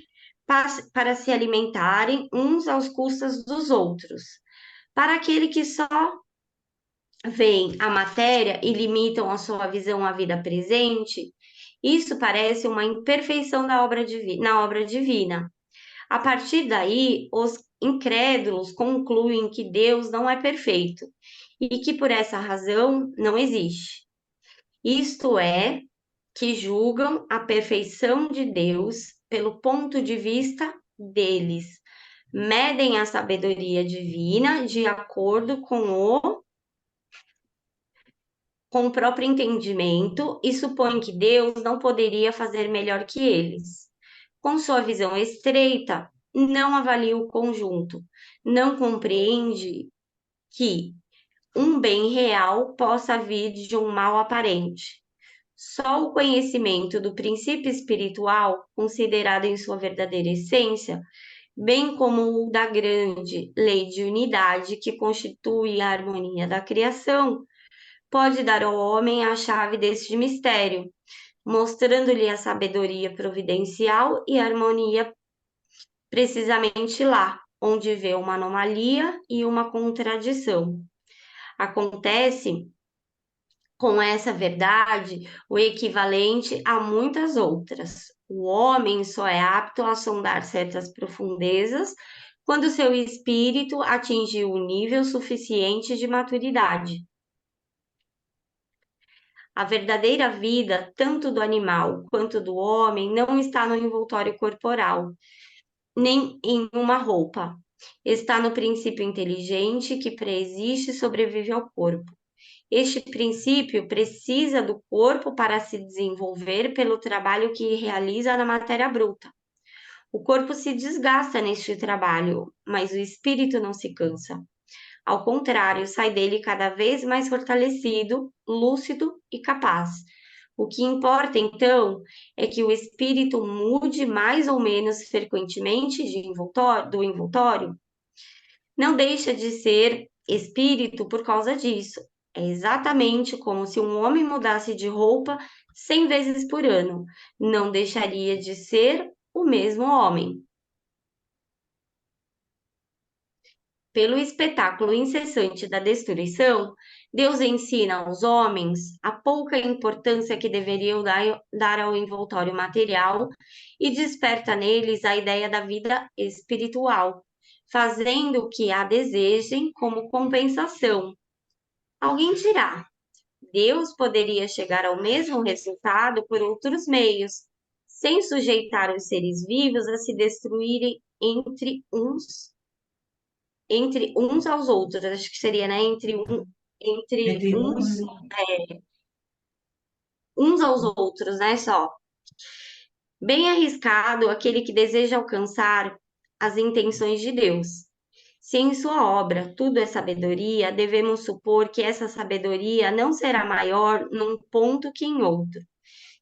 para se alimentarem uns aos custos dos outros. Para aquele que só veem a matéria e limitam a sua visão à vida presente, isso parece uma imperfeição na obra divina. A partir daí, os incrédulos concluem que Deus não é perfeito e que por essa razão não existe. Isto é, que julgam a perfeição de Deus pelo ponto de vista deles, medem a sabedoria divina de acordo com o próprio entendimento e supõem que Deus não poderia fazer melhor que eles. Com sua visão estreita, não avalia o conjunto, não compreende que um bem real possa vir de um mal aparente. Só o conhecimento do princípio espiritual, considerado em sua verdadeira essência, bem como o da grande lei de unidade que constitui a harmonia da criação, pode dar ao homem a chave deste mistério, mostrando-lhe a sabedoria providencial e a harmonia precisamente lá, onde vê uma anomalia e uma contradição. Acontece com essa verdade o equivalente a muitas outras. O homem só é apto a sondar certas profundezas quando seu espírito atingiu o nível suficiente de maturidade. A verdadeira vida, tanto do animal quanto do homem, não está no envoltório corporal, nem em uma roupa. Está no princípio inteligente que preexiste e sobrevive ao corpo. Este princípio precisa do corpo para se desenvolver pelo trabalho que realiza na matéria bruta. O corpo se desgasta neste trabalho, mas o espírito não se cansa. Ao contrário, sai dele cada vez mais fortalecido, lúcido e capaz. O que importa, então, é que o espírito mude mais ou menos frequentemente do envoltório. Não deixa de ser espírito por causa disso. É exatamente como se um homem mudasse de roupa 100 vezes por ano. Não deixaria de ser o mesmo homem. Pelo espetáculo incessante da destruição, Deus ensina aos homens a pouca importância que deveriam dar ao envoltório material e desperta neles a ideia da vida espiritual, fazendo que a desejem como compensação. Alguém dirá, Deus poderia chegar ao mesmo resultado por outros meios, sem sujeitar os seres vivos a se destruírem entre uns aos outros, acho que seria, né? Entre Entre uns aos outros, né? Só. Bem arriscado aquele que deseja alcançar as intenções de Deus. Se em sua obra tudo é sabedoria, devemos supor que essa sabedoria não será maior num ponto que em outro.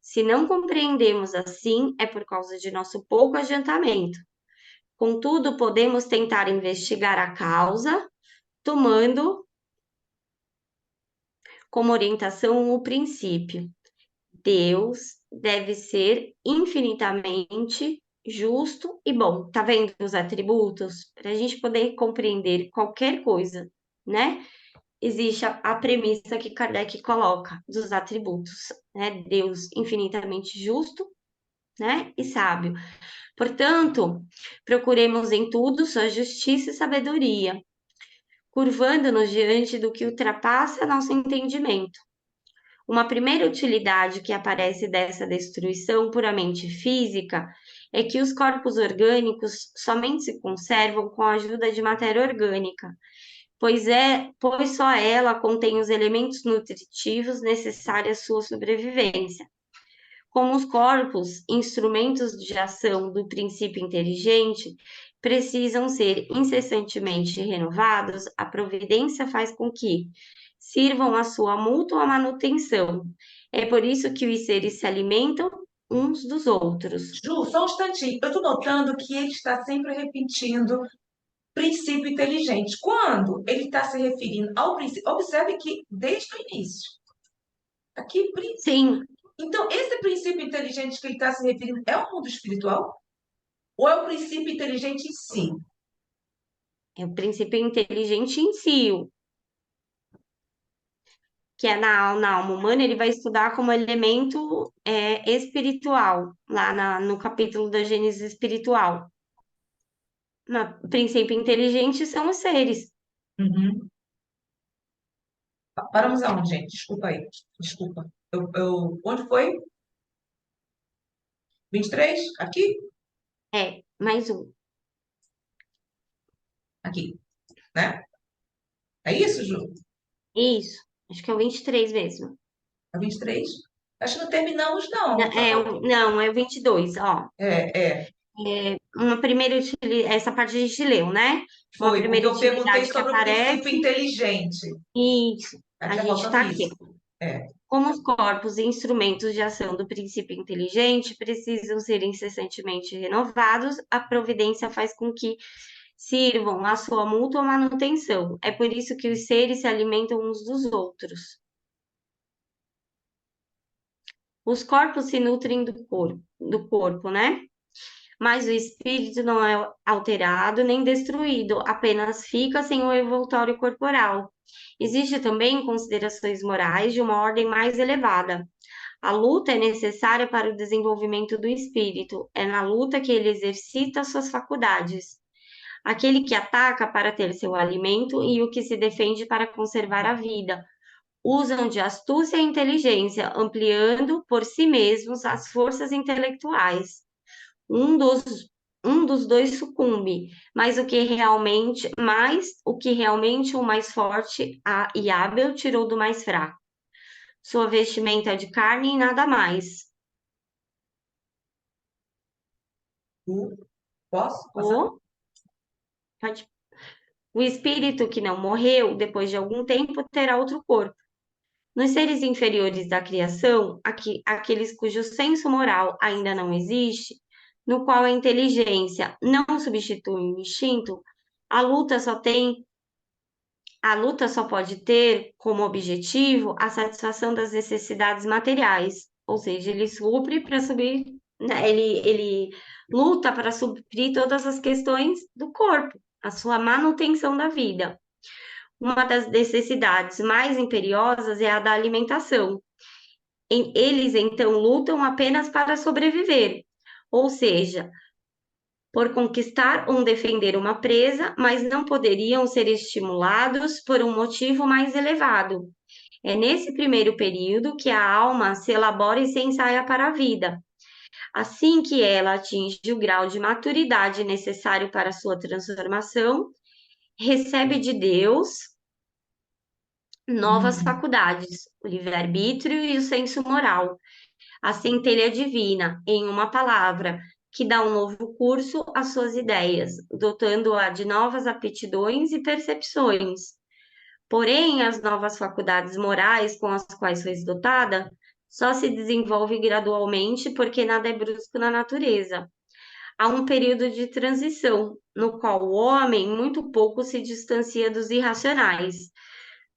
Se não compreendemos assim, é por causa de nosso pouco adiantamento. Contudo, podemos tentar investigar a causa, tomando como orientação o princípio. Deus deve ser infinitamente justo e bom. Tá vendo os atributos? Para a gente poder compreender qualquer coisa, né? Existe a premissa que Kardec coloca dos atributos, né? Deus infinitamente justo, né? E sábio. Portanto, procuremos em tudo sua justiça e sabedoria, curvando-nos diante do que ultrapassa nosso entendimento. Uma primeira utilidade que aparece dessa destruição puramente física é que os corpos orgânicos somente se conservam com a ajuda de matéria orgânica, pois só ela contém os elementos nutritivos necessários à sua sobrevivência. Como os corpos, instrumentos de ação do princípio inteligente, precisam ser incessantemente renovados, a providência faz com que sirvam à sua mútua manutenção. É por isso que os seres se alimentam uns dos outros. Ju, só um instantinho. Eu estou notando que ele está sempre repetindo princípio inteligente. Quando ele está se referindo ao princípio, observe que desde o início, aqui, Sim, então, esse princípio inteligente que ele está se referindo é o mundo espiritual? Ou é o princípio inteligente em si? é o princípio inteligente em si, que é na alma humana, ele vai estudar como elemento espiritual, lá no capítulo da Gênese espiritual. No princípio inteligente são os seres. Uhum. Paramos aonde, gente? Desculpa aí. Desculpa. Onde foi? 23? Aqui? Mais um. Aqui, né? É isso, Ju? Isso, acho que é o 23 mesmo. É 23? Acho que não terminamos, não. Não, é o 22, ó. É. Essa parte a gente leu, né? Uma Foi, porque primeira eu perguntei utilidade que sobre o princípio aparece. inteligente. Isso, Aqui a tá gente faltando está aqui. isso. É. Como os corpos e instrumentos de ação do princípio inteligente precisam ser incessantemente renovados, a providência faz com que sirvam à sua mútua manutenção. É por isso que os seres se alimentam uns dos outros. Os corpos se nutrem do corpo, né? Mas o espírito não é alterado nem destruído, apenas fica sem o envoltório corporal. Existe também considerações morais de uma ordem mais elevada. A luta é necessária para o desenvolvimento do espírito, é na luta que ele exercita suas faculdades. Aquele que ataca para ter seu alimento e o que se defende para conservar a vida. usam de astúcia e inteligência, ampliando por si mesmos as forças intelectuais. Um dos dois sucumbe, mas o que realmente o mais forte e hábil tirou do mais fraco. Sua vestimenta é de carne e nada mais. Posso passar? Pode. O espírito que não morreu, depois de algum tempo, terá outro corpo. Nos seres inferiores da criação, aqueles cujo senso moral ainda não existe, no qual a inteligência não substitui o instinto, a luta só pode ter como objetivo a satisfação das necessidades materiais, ou seja, ele supre para subir, né, ele luta para suprir todas as questões do corpo, a sua manutenção da vida. Uma das necessidades mais imperiosas é a da alimentação. Eles, então, lutam apenas para sobreviver, ou seja, por conquistar ou defender uma presa, mas não poderiam ser estimulados por um motivo mais elevado. É nesse primeiro período que a alma se elabora e se ensaia para a vida. Assim que ela atinge o grau de maturidade necessário para sua transformação, recebe de Deus novas faculdades, o livre-arbítrio e o senso moral, a centelha divina, em uma palavra, que dá um novo curso às suas ideias, dotando-a de novas aptidões e percepções. Porém, as novas faculdades morais com as quais foi dotada só se desenvolve gradualmente porque nada é brusco na natureza. Há um período de transição, no qual o homem muito pouco se distancia dos irracionais.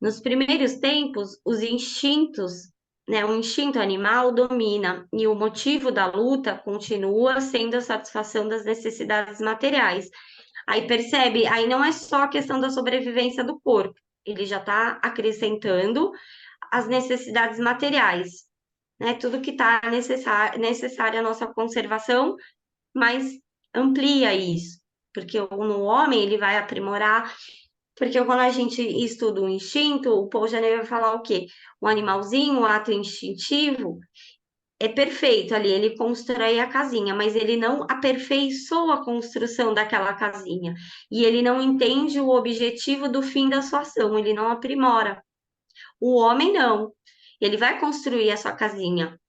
Nos primeiros tempos, os instintos, né, o instinto animal domina e o motivo da luta continua sendo a satisfação das necessidades materiais. Aí percebe, aí não é só a questão da sobrevivência do corpo, ele já está acrescentando as necessidades materiais, né? Tudo que está necessário à nossa conservação, mas amplia isso, porque no homem ele vai aprimorar. Porque quando a gente estuda o instinto, o Paul Janet vai falar o quê? O animalzinho, o ato instintivo, é perfeito ali, ele constrói a casinha, mas ele não aperfeiçoa a construção daquela casinha. E ele não entende o objetivo do fim da sua ação, ele não aprimora. O homem não. Ele vai construir a sua casinha,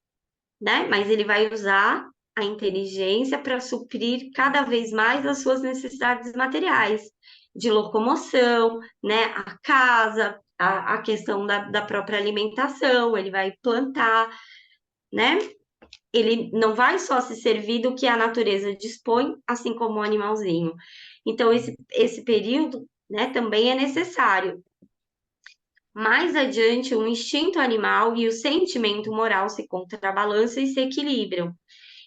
né? Mas ele vai usar a inteligência para suprir cada vez mais as suas necessidades materiais, de locomoção, né? A casa, a questão da própria alimentação, ele vai plantar, né? Ele não vai só se servir do que a natureza dispõe, assim como o animalzinho. Então, esse período, né, também é necessário. Mais adiante, o instinto animal e o sentimento moral se contrabalançam e se equilibram.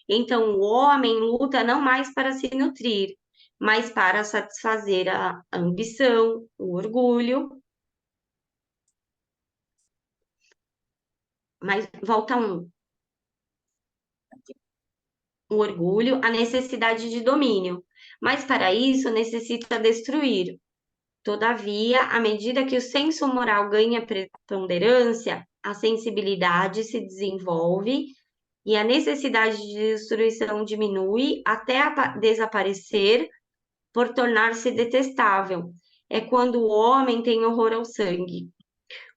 Então, o homem luta não mais para se nutrir, mas para satisfazer a ambição, o orgulho. Mas volta um. O orgulho, a necessidade de domínio. Mas para isso necessita destruir. Todavia, à medida que o senso moral ganha preponderância, a sensibilidade se desenvolve e a necessidade de destruição diminui até desaparecer por tornar-se detestável. É quando o homem tem horror ao sangue.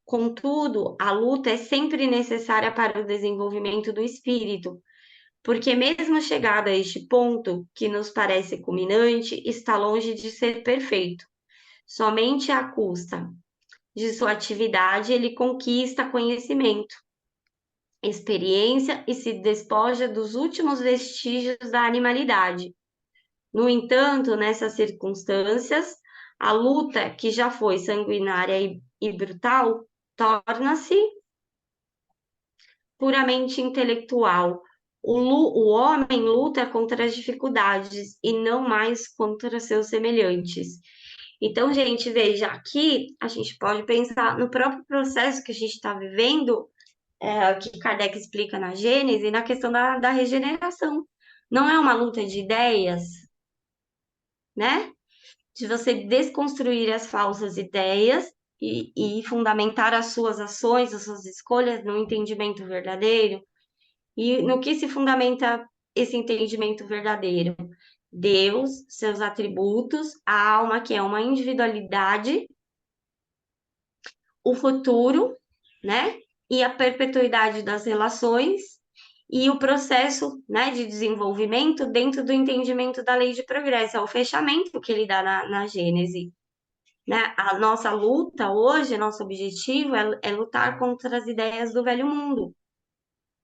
Contudo, a luta é sempre necessária para o desenvolvimento do espírito, porque mesmo chegado a este ponto, que nos parece culminante, está longe de ser perfeito. Somente à custa de sua atividade ele conquista conhecimento, experiência e se despoja dos últimos vestígios da animalidade. No entanto, nessas circunstâncias, a luta, que já foi sanguinária e brutal, torna-se puramente intelectual. O homem luta contra as dificuldades e não mais contra seus semelhantes. Então, gente, veja, aqui a gente pode pensar no próprio processo que a gente está vivendo, que Kardec explica na Gênese, na questão da regeneração. Não é uma luta de ideias, né? De você desconstruir as falsas ideias e fundamentar as suas ações, as suas escolhas no entendimento verdadeiro. E no que se fundamenta esse entendimento verdadeiro? Deus, seus atributos, a alma, que é uma individualidade, o futuro, né? E a perpetuidade das relações e o processo, né, de desenvolvimento dentro do entendimento da lei de progresso, é o fechamento que ele dá na Gênese. Né? A nossa luta hoje, nosso objetivo é lutar contra as ideias do velho mundo,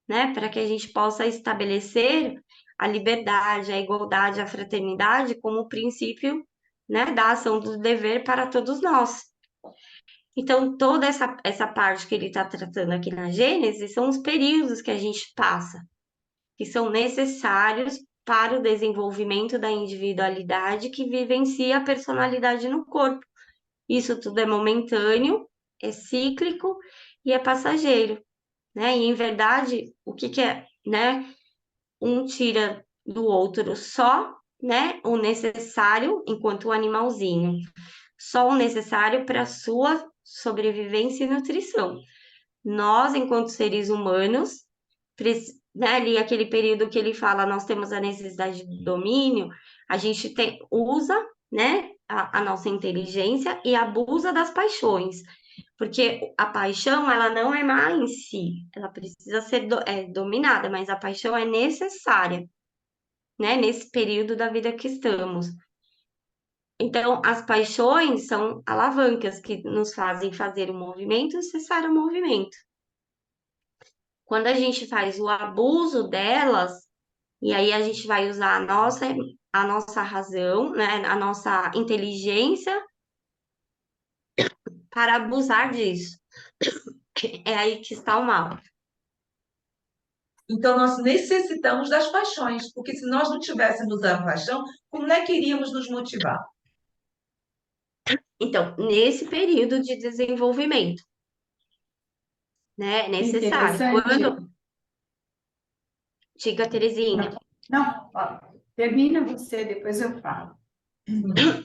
né? Para que a gente possa estabelecer a liberdade, a igualdade, a fraternidade como princípio, né, da ação do dever para todos nós. Então, toda essa parte que ele está tratando aqui na Gênesis são os períodos que a gente passa, que são necessários para o desenvolvimento da individualidade que vivencia a personalidade no corpo. Isso tudo é momentâneo, é cíclico e é passageiro, né? E, em verdade, o que é, né? Um tira do outro só, né? O necessário enquanto o animalzinho. Só o necessário para a sua sobrevivência e nutrição. Nós, enquanto seres humanos, né, ali aquele período que ele fala, nós temos a necessidade de domínio, a gente usa, né, a nossa inteligência e abusa das paixões, porque a paixão, ela não é má em si, ela precisa ser dominada, mas a paixão é necessária, né, nesse período da vida que estamos. Então, as paixões são alavancas que nos fazem fazer o movimento e cessar o movimento. Quando a gente faz o abuso delas, e aí a gente vai usar a nossa razão, né, a nossa inteligência para abusar disso. É aí que está o mal. Então, nós necessitamos das paixões, porque se nós não tivéssemos a paixão, como é que iríamos nos motivar? Então, nesse período de desenvolvimento, né, é necessário. Interessante. Diga, Terezinha. Não, ó, termina você, depois eu falo.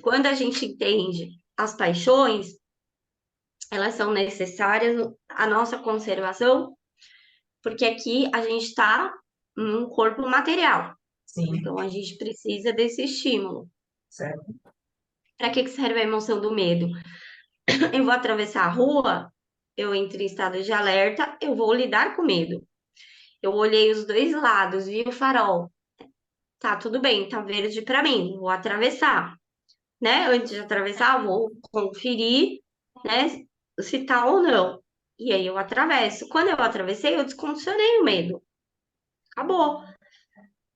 Quando a gente entende as paixões, elas são necessárias à nossa conservação, porque aqui a gente está num corpo material. Sim, Então, a gente precisa desse estímulo. certo. Para que serve a emoção do medo? Eu vou atravessar a rua, eu entro em estado de alerta, eu vou lidar com medo. Eu olhei os dois lados, vi o farol. Tá, tudo bem, tá verde para mim, vou atravessar, né? Antes de atravessar, vou conferir, né, se tá ou não. E aí eu atravesso. Quando eu atravessei, eu descondicionei o medo. Acabou.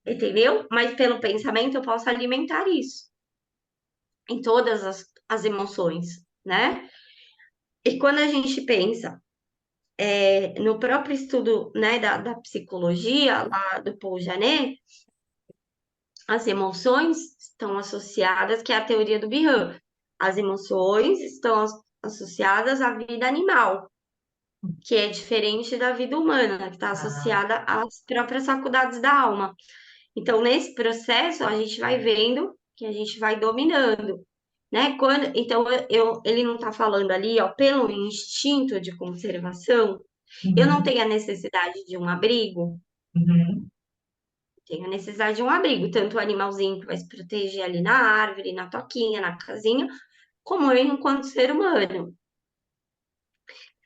Entendeu? Mas pelo pensamento eu posso alimentar isso em todas as emoções, né? E quando a gente pensa no próprio estudo, né, da psicologia, lá do Paul Janet, as emoções estão associadas, que é a teoria do Bihan, as emoções estão associadas à vida animal, que é diferente da vida humana, que está associada às próprias faculdades da alma. Então, nesse processo, a gente vai vendo que a gente vai dominando, né? Então, ele não está falando ali, ó, pelo instinto de conservação, eu não tenho a necessidade de um abrigo, Uhum. tenho a necessidade de um abrigo, tanto o animalzinho que vai se proteger ali na árvore, na toquinha, na casinha, como eu enquanto ser humano.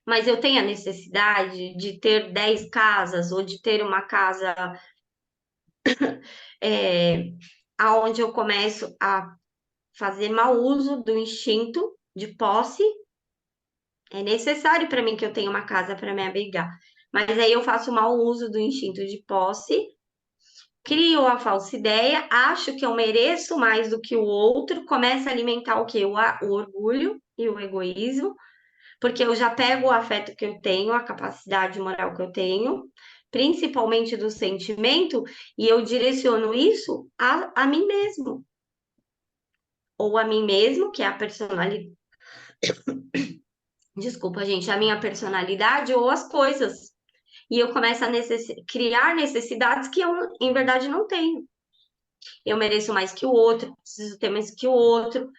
Mas eu tenho a necessidade de ter 10 casas ou de ter uma casa aonde eu começo a fazer mau uso do instinto de posse. É necessário para mim que eu tenha uma casa para me abrigar. Mas aí eu faço mau uso do instinto de posse, crio a falsa ideia, acho que eu mereço mais do que o outro, começa a alimentar o quê? O orgulho e o egoísmo, porque eu já pego o afeto que eu tenho, a capacidade moral que eu tenho, principalmente do sentimento, e eu direciono isso a mim mesmo. Ou a mim mesmo, que é a personalidade. Desculpa, gente, a minha personalidade ou as coisas. E eu começo a criar necessidades que eu, em verdade, não tenho. Eu mereço mais que o outro, preciso ter mais que o outro.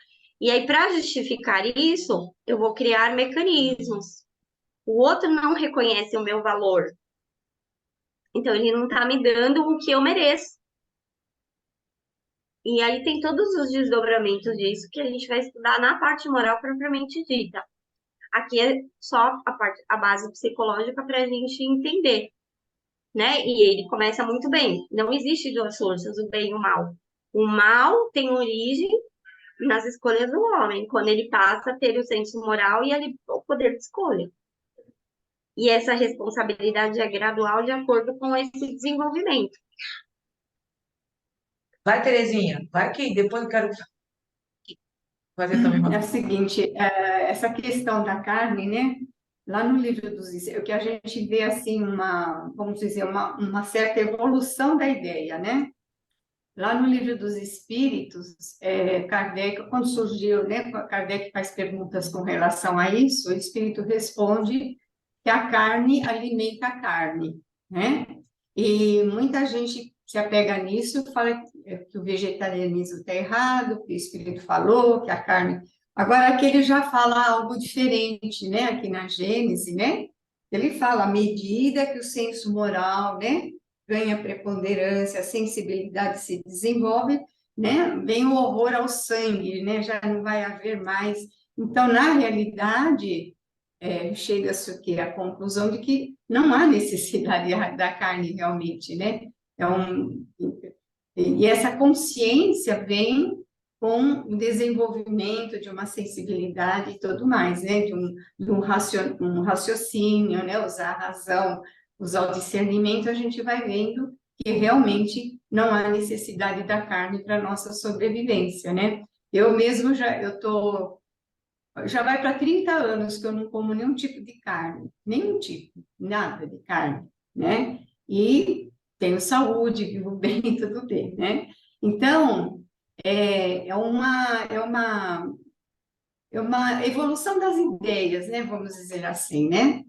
E aí, para justificar isso, eu vou criar mecanismos. O outro não reconhece o meu valor. Então, ele não está me dando o que eu mereço. E aí tem todos os desdobramentos disso que a gente vai estudar na parte moral propriamente dita. Aqui é só a base psicológica para a gente entender, né? E ele começa muito bem. Não existe duas forças, o bem e o mal. O mal tem origem nas escolhas do homem, quando ele passa a ter o senso moral e o poder de escolha. E essa responsabilidade é gradual de acordo com esse desenvolvimento. Vai, Terezinha, vai que depois eu quero fazer também É uma. o seguinte, essa questão da carne, né? Lá no livro dos Espíritos, o que a gente vê assim vamos dizer, uma certa evolução da ideia, né? Lá no livro dos Espíritos, Kardec, quando surgiu, né? Kardec faz perguntas com relação a isso, o Espírito responde que a carne alimenta a carne, né? E muita gente se apega nisso, fala que o vegetarianismo está errado, que o Espírito falou, que a carne. Agora, aqui ele já fala algo diferente, né? Aqui na Gênese, né? Ele fala, à medida que o senso moral, né, ganha preponderância, a sensibilidade se desenvolve, né? Vem o horror ao sangue, né? Já não vai haver mais. Então, na realidade, chega-se o quê? À conclusão de que não há necessidade da carne realmente, né? E essa consciência vem com o desenvolvimento de uma sensibilidade e tudo mais, né? Um raciocínio, né? Usar a razão, usar o discernimento, a gente vai vendo que realmente não há necessidade da carne para a nossa sobrevivência, né? Eu mesmo já vai para 30 anos que eu não como nenhum tipo de carne, nenhum tipo, nada de carne, né? E tenho saúde, vivo bem, tudo bem, né? Então, é uma evolução das ideias, né? Vamos dizer assim, né?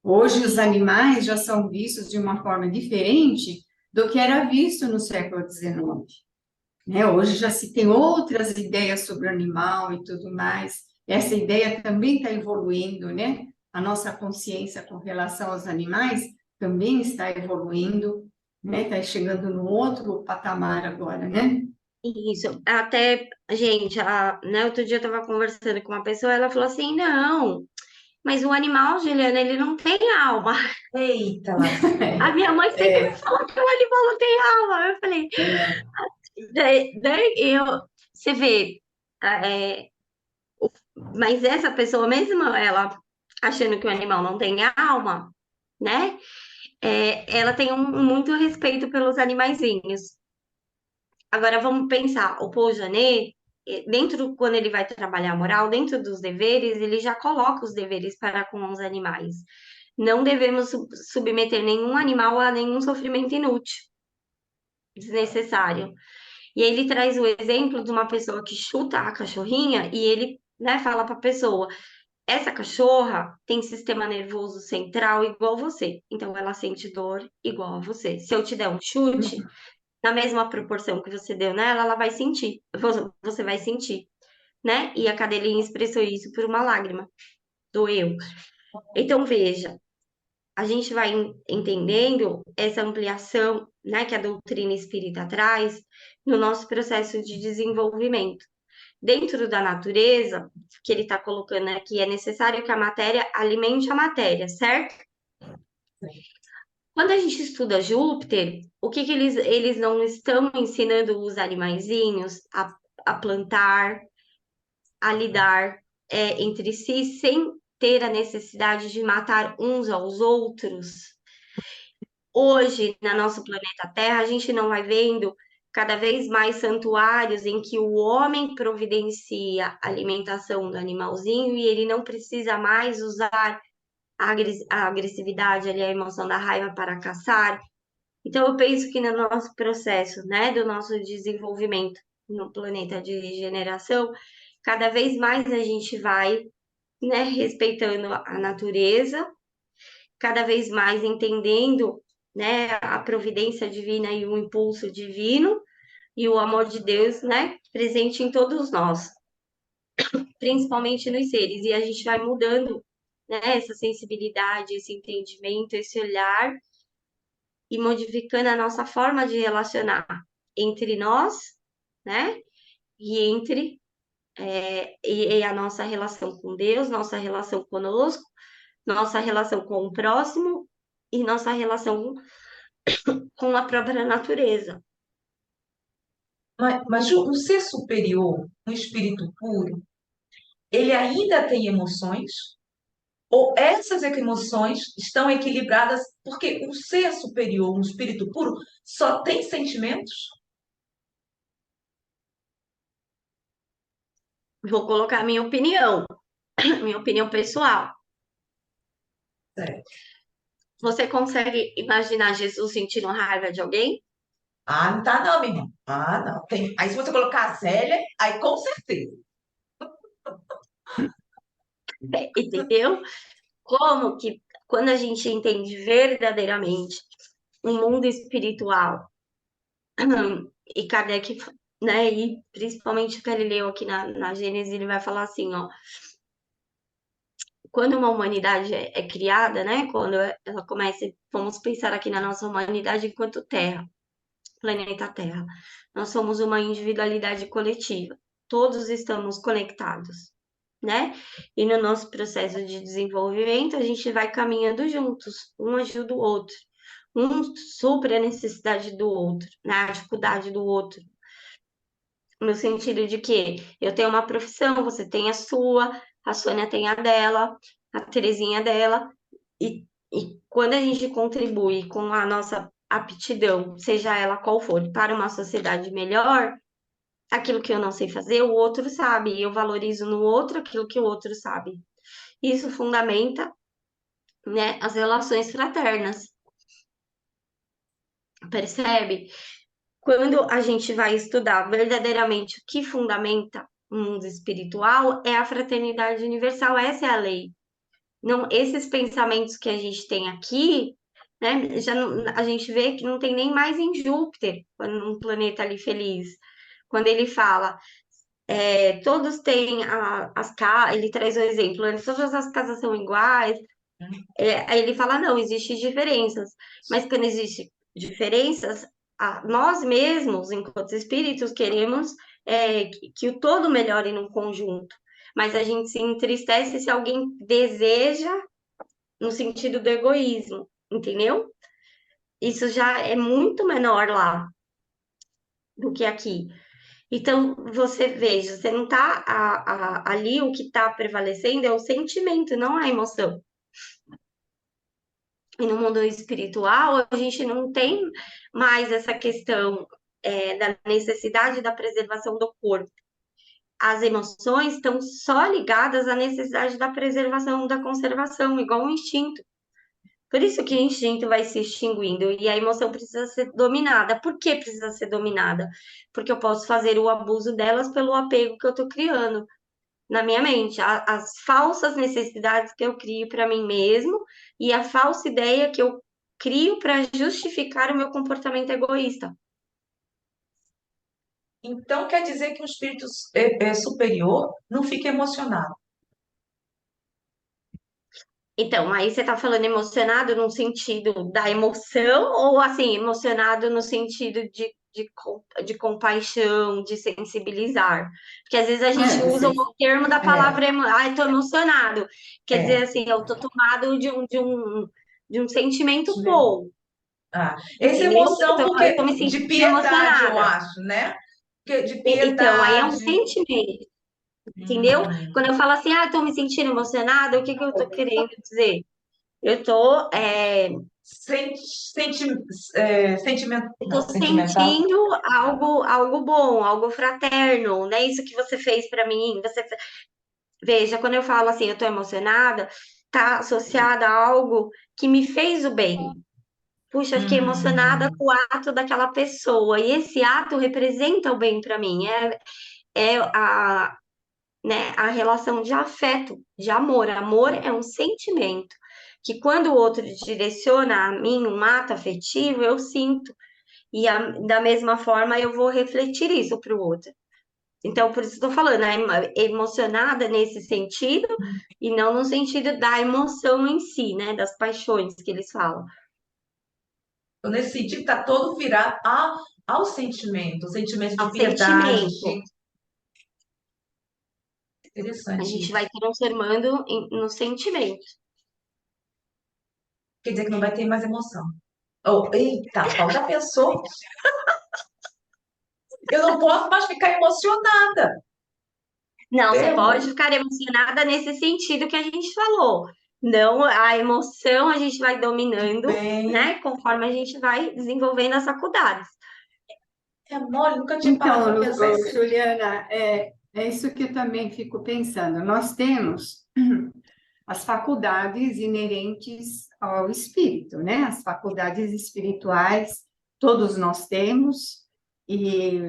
Hoje os animais já são vistos de uma forma diferente do que era visto no século XIX, né? Hoje já se tem outras ideias sobre o animal e tudo mais. Essa ideia também está evoluindo, né? A nossa consciência com relação aos animais também está evoluindo, né? Está chegando num outro patamar agora, né? Isso. Até, gente, né, outro dia eu estava conversando com uma pessoa, ela falou assim, não, mas o animal, Juliana, ele não tem alma. Eita, lasqueira. A minha mãe sempre me falou que o animal não tem alma. Eu falei, você vê, é, mas essa pessoa mesmo, ela achando que o animal não tem alma, né? Ela tem muito respeito pelos animaizinhos. Agora vamos pensar, o Paul Janet, quando ele vai trabalhar a moral, dentro dos deveres, ele já coloca os deveres para com os animais. Não devemos submeter nenhum animal a nenhum sofrimento inútil, desnecessário. E aí ele traz o exemplo de uma pessoa que chuta a cachorrinha e ele, né, fala para a pessoa: essa cachorra tem sistema nervoso central igual você, então ela sente dor igual a você. Se eu te der um chute, na mesma proporção que você deu nela, ela vai sentir, você vai sentir, né? E a cadelinha expressou isso por uma lágrima, doeu. Então veja, a gente vai entendendo essa ampliação, né, que a doutrina espírita traz no nosso processo de desenvolvimento. Dentro da natureza, que ele está colocando aqui, é necessário que a matéria alimente a matéria, certo? Quando a gente estuda Júpiter, o que eles não estão ensinando os animaizinhos a plantar, a lidar entre si, sem ter a necessidade de matar uns aos outros? Hoje, na nosso planeta Terra, a gente não vai vendo cada vez mais santuários em que o homem providencia a alimentação do animalzinho e ele não precisa mais usar a agressividade, ali, a emoção da raiva para caçar. Então, eu penso que no nosso processo, né, do nosso desenvolvimento no planeta de regeneração, cada vez mais a gente vai, né, respeitando a natureza, cada vez mais entendendo, né, a providência divina e o impulso divino e o amor de Deus, né, presente em todos nós. principalmente nos seres, e a gente vai mudando, né, essa sensibilidade, esse entendimento, esse olhar, e modificando a nossa forma de relacionar entre nós, né, e entre e a nossa relação com Deus, nossa relação conosco, nossa relação com o próximo e nossa relação com a própria natureza. Mas um ser superior, um espírito puro, ele ainda tem emoções? Ou essas emoções estão equilibradas porque o ser superior, um espírito puro, só tem sentimentos? Vou colocar minha opinião pessoal. Certo. Você consegue imaginar Jesus sentindo raiva de alguém? Ah, não tá não, minha irmã. Ah, não. Aí se você colocar a Zélia, aí com certeza. Entendeu? Como que quando a gente entende verdadeiramente o mundo espiritual, e Kardec, né, e principalmente Galileu aqui na Gênesis, ele vai falar assim, ó, quando uma humanidade é criada, né, quando ela começa, vamos pensar aqui na nossa humanidade enquanto Terra, planeta Terra, nós somos uma individualidade coletiva, todos estamos conectados, né? E no nosso processo de desenvolvimento, a gente vai caminhando juntos, um ajuda o outro, um supre a necessidade do outro, né? A dificuldade do outro. No sentido de que eu tenho uma profissão, você tem a Sônia tem a dela, a Terezinha dela, e quando a gente contribui com a nossa aptidão, seja ela qual for, para uma sociedade melhor, aquilo que eu não sei fazer, o outro sabe, e eu valorizo no outro aquilo que o outro sabe. Isso fundamenta, né, as relações fraternas. Percebe? Quando a gente vai estudar verdadeiramente o que fundamenta o mundo espiritual, é a fraternidade universal, essa é a lei. Não, esses pensamentos que a gente tem aqui, né, já não, a gente vê que não tem nem mais em Júpiter, um planeta ali feliz. Quando ele fala, todos têm as casas, ele traz o exemplo, né, todas as casas são iguais, aí ele fala, não, existem diferenças, mas quando existem diferenças, nós mesmos, enquanto espíritos, queremos que o todo melhore no conjunto, mas a gente se entristece se alguém deseja no sentido do egoísmo, entendeu? Isso já é muito menor lá do que aqui. Então, você veja, você não tá ali, o que está prevalecendo é o sentimento, não a emoção. E no mundo espiritual, a gente não tem mais essa questão da necessidade da preservação do corpo. As emoções estão só ligadas à necessidade da preservação, da conservação, igual um instinto. Por isso que o instinto vai se extinguindo e a emoção precisa ser dominada. Por que precisa ser dominada? Porque eu posso fazer o abuso delas pelo apego que eu estou criando na minha mente, as falsas necessidades que eu crio para mim mesmo e a falsa ideia que eu crio para justificar o meu comportamento egoísta. Então quer dizer que um espírito superior não fica emocionado. Então, aí você está falando emocionado no sentido da emoção ou assim, emocionado no sentido de compaixão, de sensibilizar? Porque às vezes a gente usa o termo da palavra estou emocionado. Quer dizer assim, eu estou tomado de um sentimento bom. Essa Entendeu? emoção Eu tô me de sentindo piedade, eu emocionada. acho, né? De Então, aí é um piedade. sentimento, entendeu? Quando eu falo assim, estou me sentindo emocionada, o que eu estou querendo dizer? Eu estou Sentimento, eu tô não, sentimental. sentindo algo bom, algo fraterno, né? Isso que você fez para mim. Veja, quando eu falo assim, eu tô emocionada, tá associada a algo que me fez o bem. Puxa, eu fiquei emocionada com o ato daquela pessoa, e esse ato representa o bem para mim. É né, a relação de afeto, de amor. Amor é um sentimento que quando o outro direciona a mim um ato afetivo, eu sinto. E da mesma forma eu vou refletir isso para o outro. Então, por isso que eu tô falando, emocionada nesse sentido e não no sentido da emoção em si, né? Das paixões que eles falam. Então, nesse sentido, está todo virado ao sentimento, o sentimento de Ao piedade, sentimento. A interessante gente isso. vai transformando no sentimento. Quer dizer que não vai ter mais emoção. Oh, eita, Paulo, já pensou? Eu não posso mais ficar emocionada. Não, você pode Ferrou. ficar emocionada nesse sentido que a gente falou. Não, a emoção a gente vai dominando, Bem, né? Conforme a gente vai desenvolvendo as faculdades. é mole, nunca tinha parado Então, para pensar isso. Juliana, é isso que eu também fico pensando. Nós temos as faculdades inerentes ao espírito, né? As faculdades espirituais, todos nós temos, e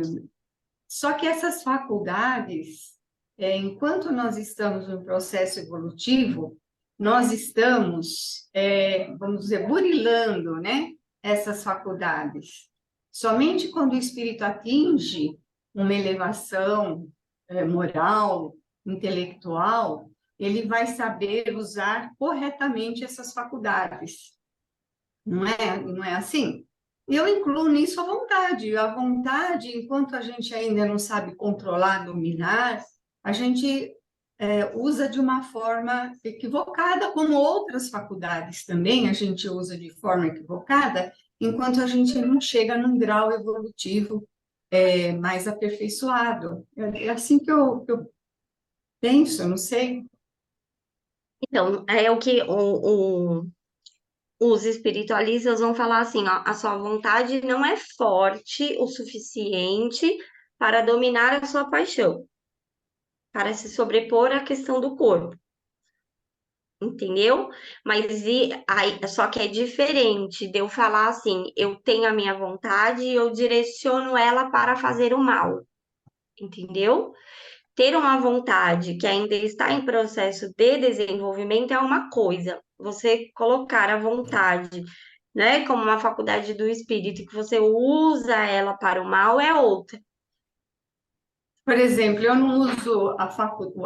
só que essas faculdades, enquanto nós estamos no processo evolutivo, nós estamos, vamos dizer, burilando, né? Essas faculdades. Somente quando o espírito atinge uma elevação, moral, intelectual, ele vai saber usar corretamente essas faculdades. Não é assim? Eu incluo nisso a vontade. A vontade, enquanto a gente ainda não sabe controlar, dominar, a gente usa de uma forma equivocada, como outras faculdades também a gente usa de forma equivocada, enquanto a gente não chega num grau evolutivo mais aperfeiçoado. É assim que eu penso, não sei. Então, é o que os espiritualistas vão falar assim, ó, a sua vontade não é forte o suficiente para dominar a sua paixão, para se sobrepor à questão do corpo, entendeu? Só que é diferente de eu falar assim, eu tenho a minha vontade e eu direciono ela para fazer o mal, entendeu? Ter uma vontade que ainda está em processo de desenvolvimento é uma coisa. Você colocar a vontade, né, como uma faculdade do espírito, que você usa ela para o mal, é outra. Por exemplo, eu não uso a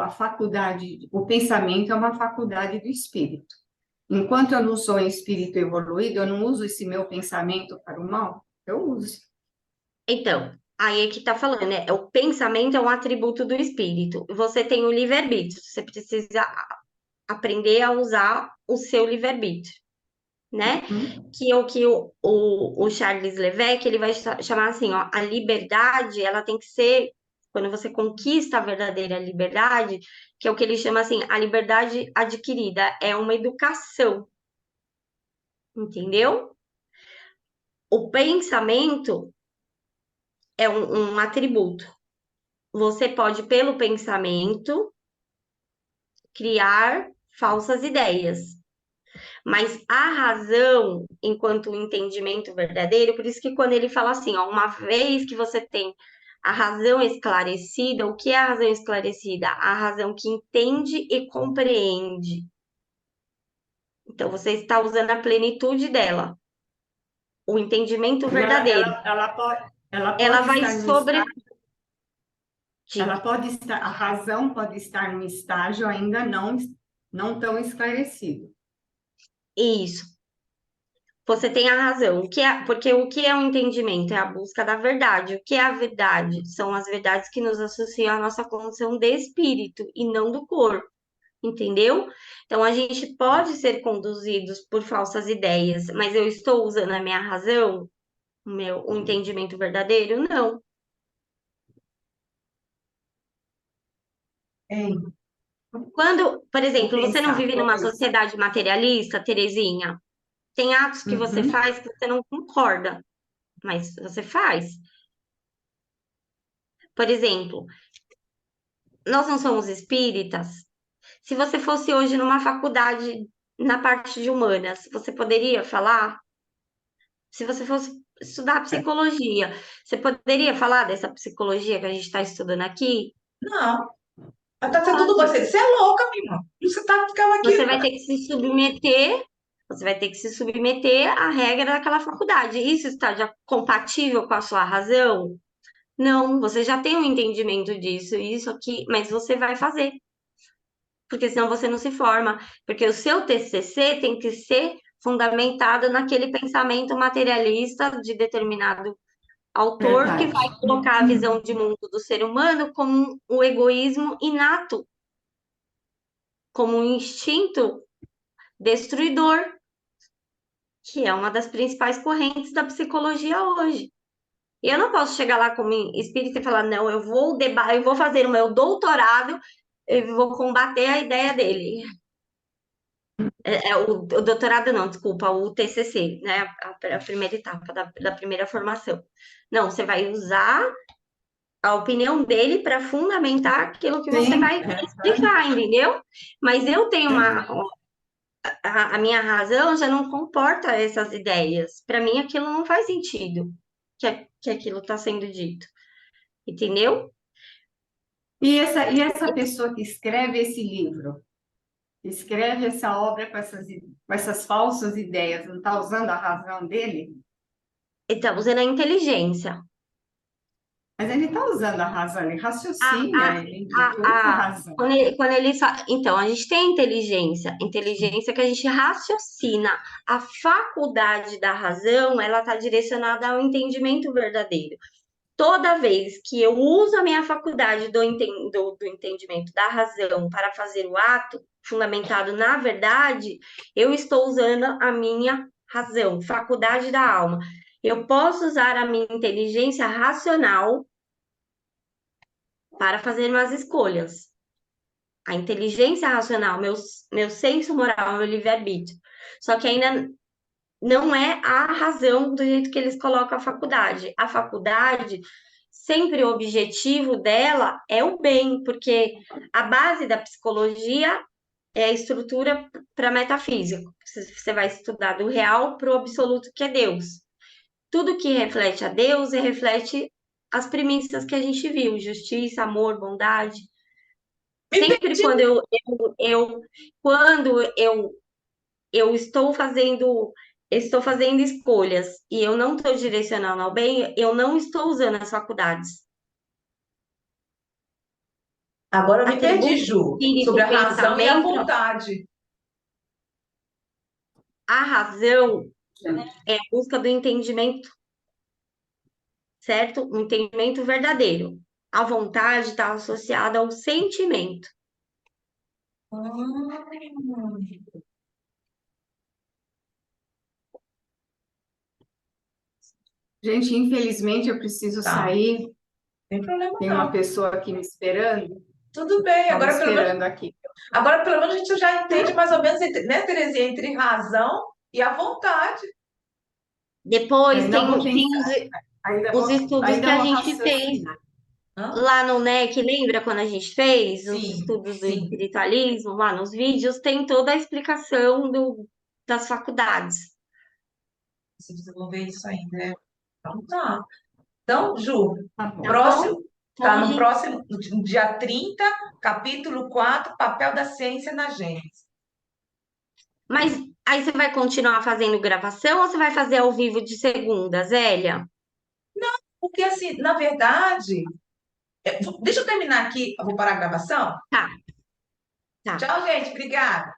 faculdade, o pensamento é uma faculdade do espírito. Enquanto eu não sou um espírito evoluído, eu não uso esse meu pensamento para o mal, eu uso. Então, aí é que tá falando, né? O pensamento é um atributo do espírito. Você tem o livre-arbítrio, você precisa aprender a usar o seu livre-arbítrio, né? Hum? Que é o que o Charles Lévesque, ele vai chamar assim, ó, a liberdade, ela tem que ser, quando você conquista a verdadeira liberdade, que é o que ele chama assim, a liberdade adquirida, é uma educação, entendeu? O pensamento é um atributo. Você pode, pelo pensamento, criar falsas ideias. Mas a razão, enquanto o entendimento verdadeiro, por isso que quando ele fala assim, ó, uma vez que você tem a razão esclarecida, o que é a razão esclarecida? A razão que entende e compreende. Então, você está usando a plenitude dela, o entendimento verdadeiro. Ela Ela pode vai estar no sobre. estágio, ela pode estar, a razão pode estar no estágio ainda não tão esclarecido. Isso. Você tem a razão. Porque o que é o entendimento? É a busca da verdade. O que é a verdade? São as verdades que nos associam à nossa condição de espírito e não do corpo, entendeu? Então a gente pode ser conduzidos por falsas ideias, mas eu estou usando a minha razão, o entendimento verdadeiro? Não. Hein? Quando, por Vou exemplo, você não pensar, vive vou numa pensar. sociedade materialista, Terezinha, tem atos que você Uhum. faz que você não concorda, mas você faz. Por exemplo, nós não somos espíritas. Se você fosse hoje numa faculdade na parte de humanas, você poderia falar? Se você fosse estudar psicologia, você poderia falar dessa psicologia que a gente está estudando aqui? Não, tá sendo tudo bom. Pode. Você é louca, minha irmã. Você tá ficando aqui. Você vai ter que se submeter, você vai ter que se submeter à regra daquela faculdade. Isso está já compatível com a sua razão? Não, você já tem um entendimento disso, isso aqui, mas você vai fazer, porque senão você não se forma. Porque o seu TCC tem que ser fundamentado naquele pensamento materialista de determinado autor que vai Verdade. colocar a visão de mundo do ser humano como o egoísmo inato, como um instinto destruidor, que é uma das principais correntes da psicologia hoje. E eu não posso chegar lá como espírita e falar, não, eu vou fazer o meu doutorado, eu vou combater a ideia dele. O doutorado não, desculpa, o TCC, né? A primeira etapa da primeira formação. Não, você vai usar a opinião dele para fundamentar aquilo que você Sim, vai explicar, entendeu? Mas eu tenho a minha razão já não comporta essas ideias. Para mim, aquilo não faz sentido que aquilo está sendo dito, entendeu? E essa pessoa que escreve esse livro, escreve essa obra com essas falsas ideias, não está usando a razão dele? Então, usando a inteligência. Mas ele está usando a razão, ele A, raciocina, a, ele usa a razão. Então, a gente tem a inteligência que a gente raciocina. A faculdade da razão, ela está direcionada ao entendimento verdadeiro. Toda vez que eu uso a minha faculdade do entendimento da razão para fazer o ato fundamentado na verdade, eu estou usando a minha razão, faculdade da alma. Eu posso usar a minha inteligência racional para fazer umas escolhas. A inteligência racional, meu senso moral, meu livre-arbítrio. Só que ainda não é a razão do jeito que eles colocam a faculdade. A faculdade, sempre o objetivo dela é o bem, porque a base da psicologia é a estrutura para metafísica. Você vai estudar do real para o absoluto, que é Deus. Tudo que reflete a Deus reflete as premissas que a gente viu: justiça, amor, bondade. Me Sempre perdi. quando eu estou fazendo escolhas e eu não estou direcionando ao bem, eu não estou usando as faculdades. Agora eu me perdi, Atributo Ju, sobre espírito, a razão e a pensamento, vontade. a razão é a busca do entendimento, certo? Um entendimento verdadeiro. A vontade está associada ao sentimento. Ah, Gente, infelizmente eu preciso tá, sair. não tem problema Tem uma não. pessoa aqui me esperando. Tudo bem, Está me esperando aqui. agora pelo menos a gente já entende mais ou menos, né, Terezinha, entre razão e a vontade. Depois Ainda vou tem pensar, os estudos que ainda a vou gente fez raciocinar. Hã? lá no NEC, lembra quando a gente fez os Sim, estudos do sim. espiritualismo, lá nos vídeos, tem toda a explicação das faculdades. Se desenvolver isso aí, né? Então tá. Então, Ju, Tá bom. Tá bom? próximo, tá no Hoje, próximo, no dia 30, capítulo 4, papel da ciência na Gênese. mas aí você vai continuar fazendo gravação ou você vai fazer ao vivo de segunda, Zélia? Porque, assim, na verdade, deixa eu terminar aqui, eu vou parar a gravação. Tá, tá. Tchau, gente, obrigada.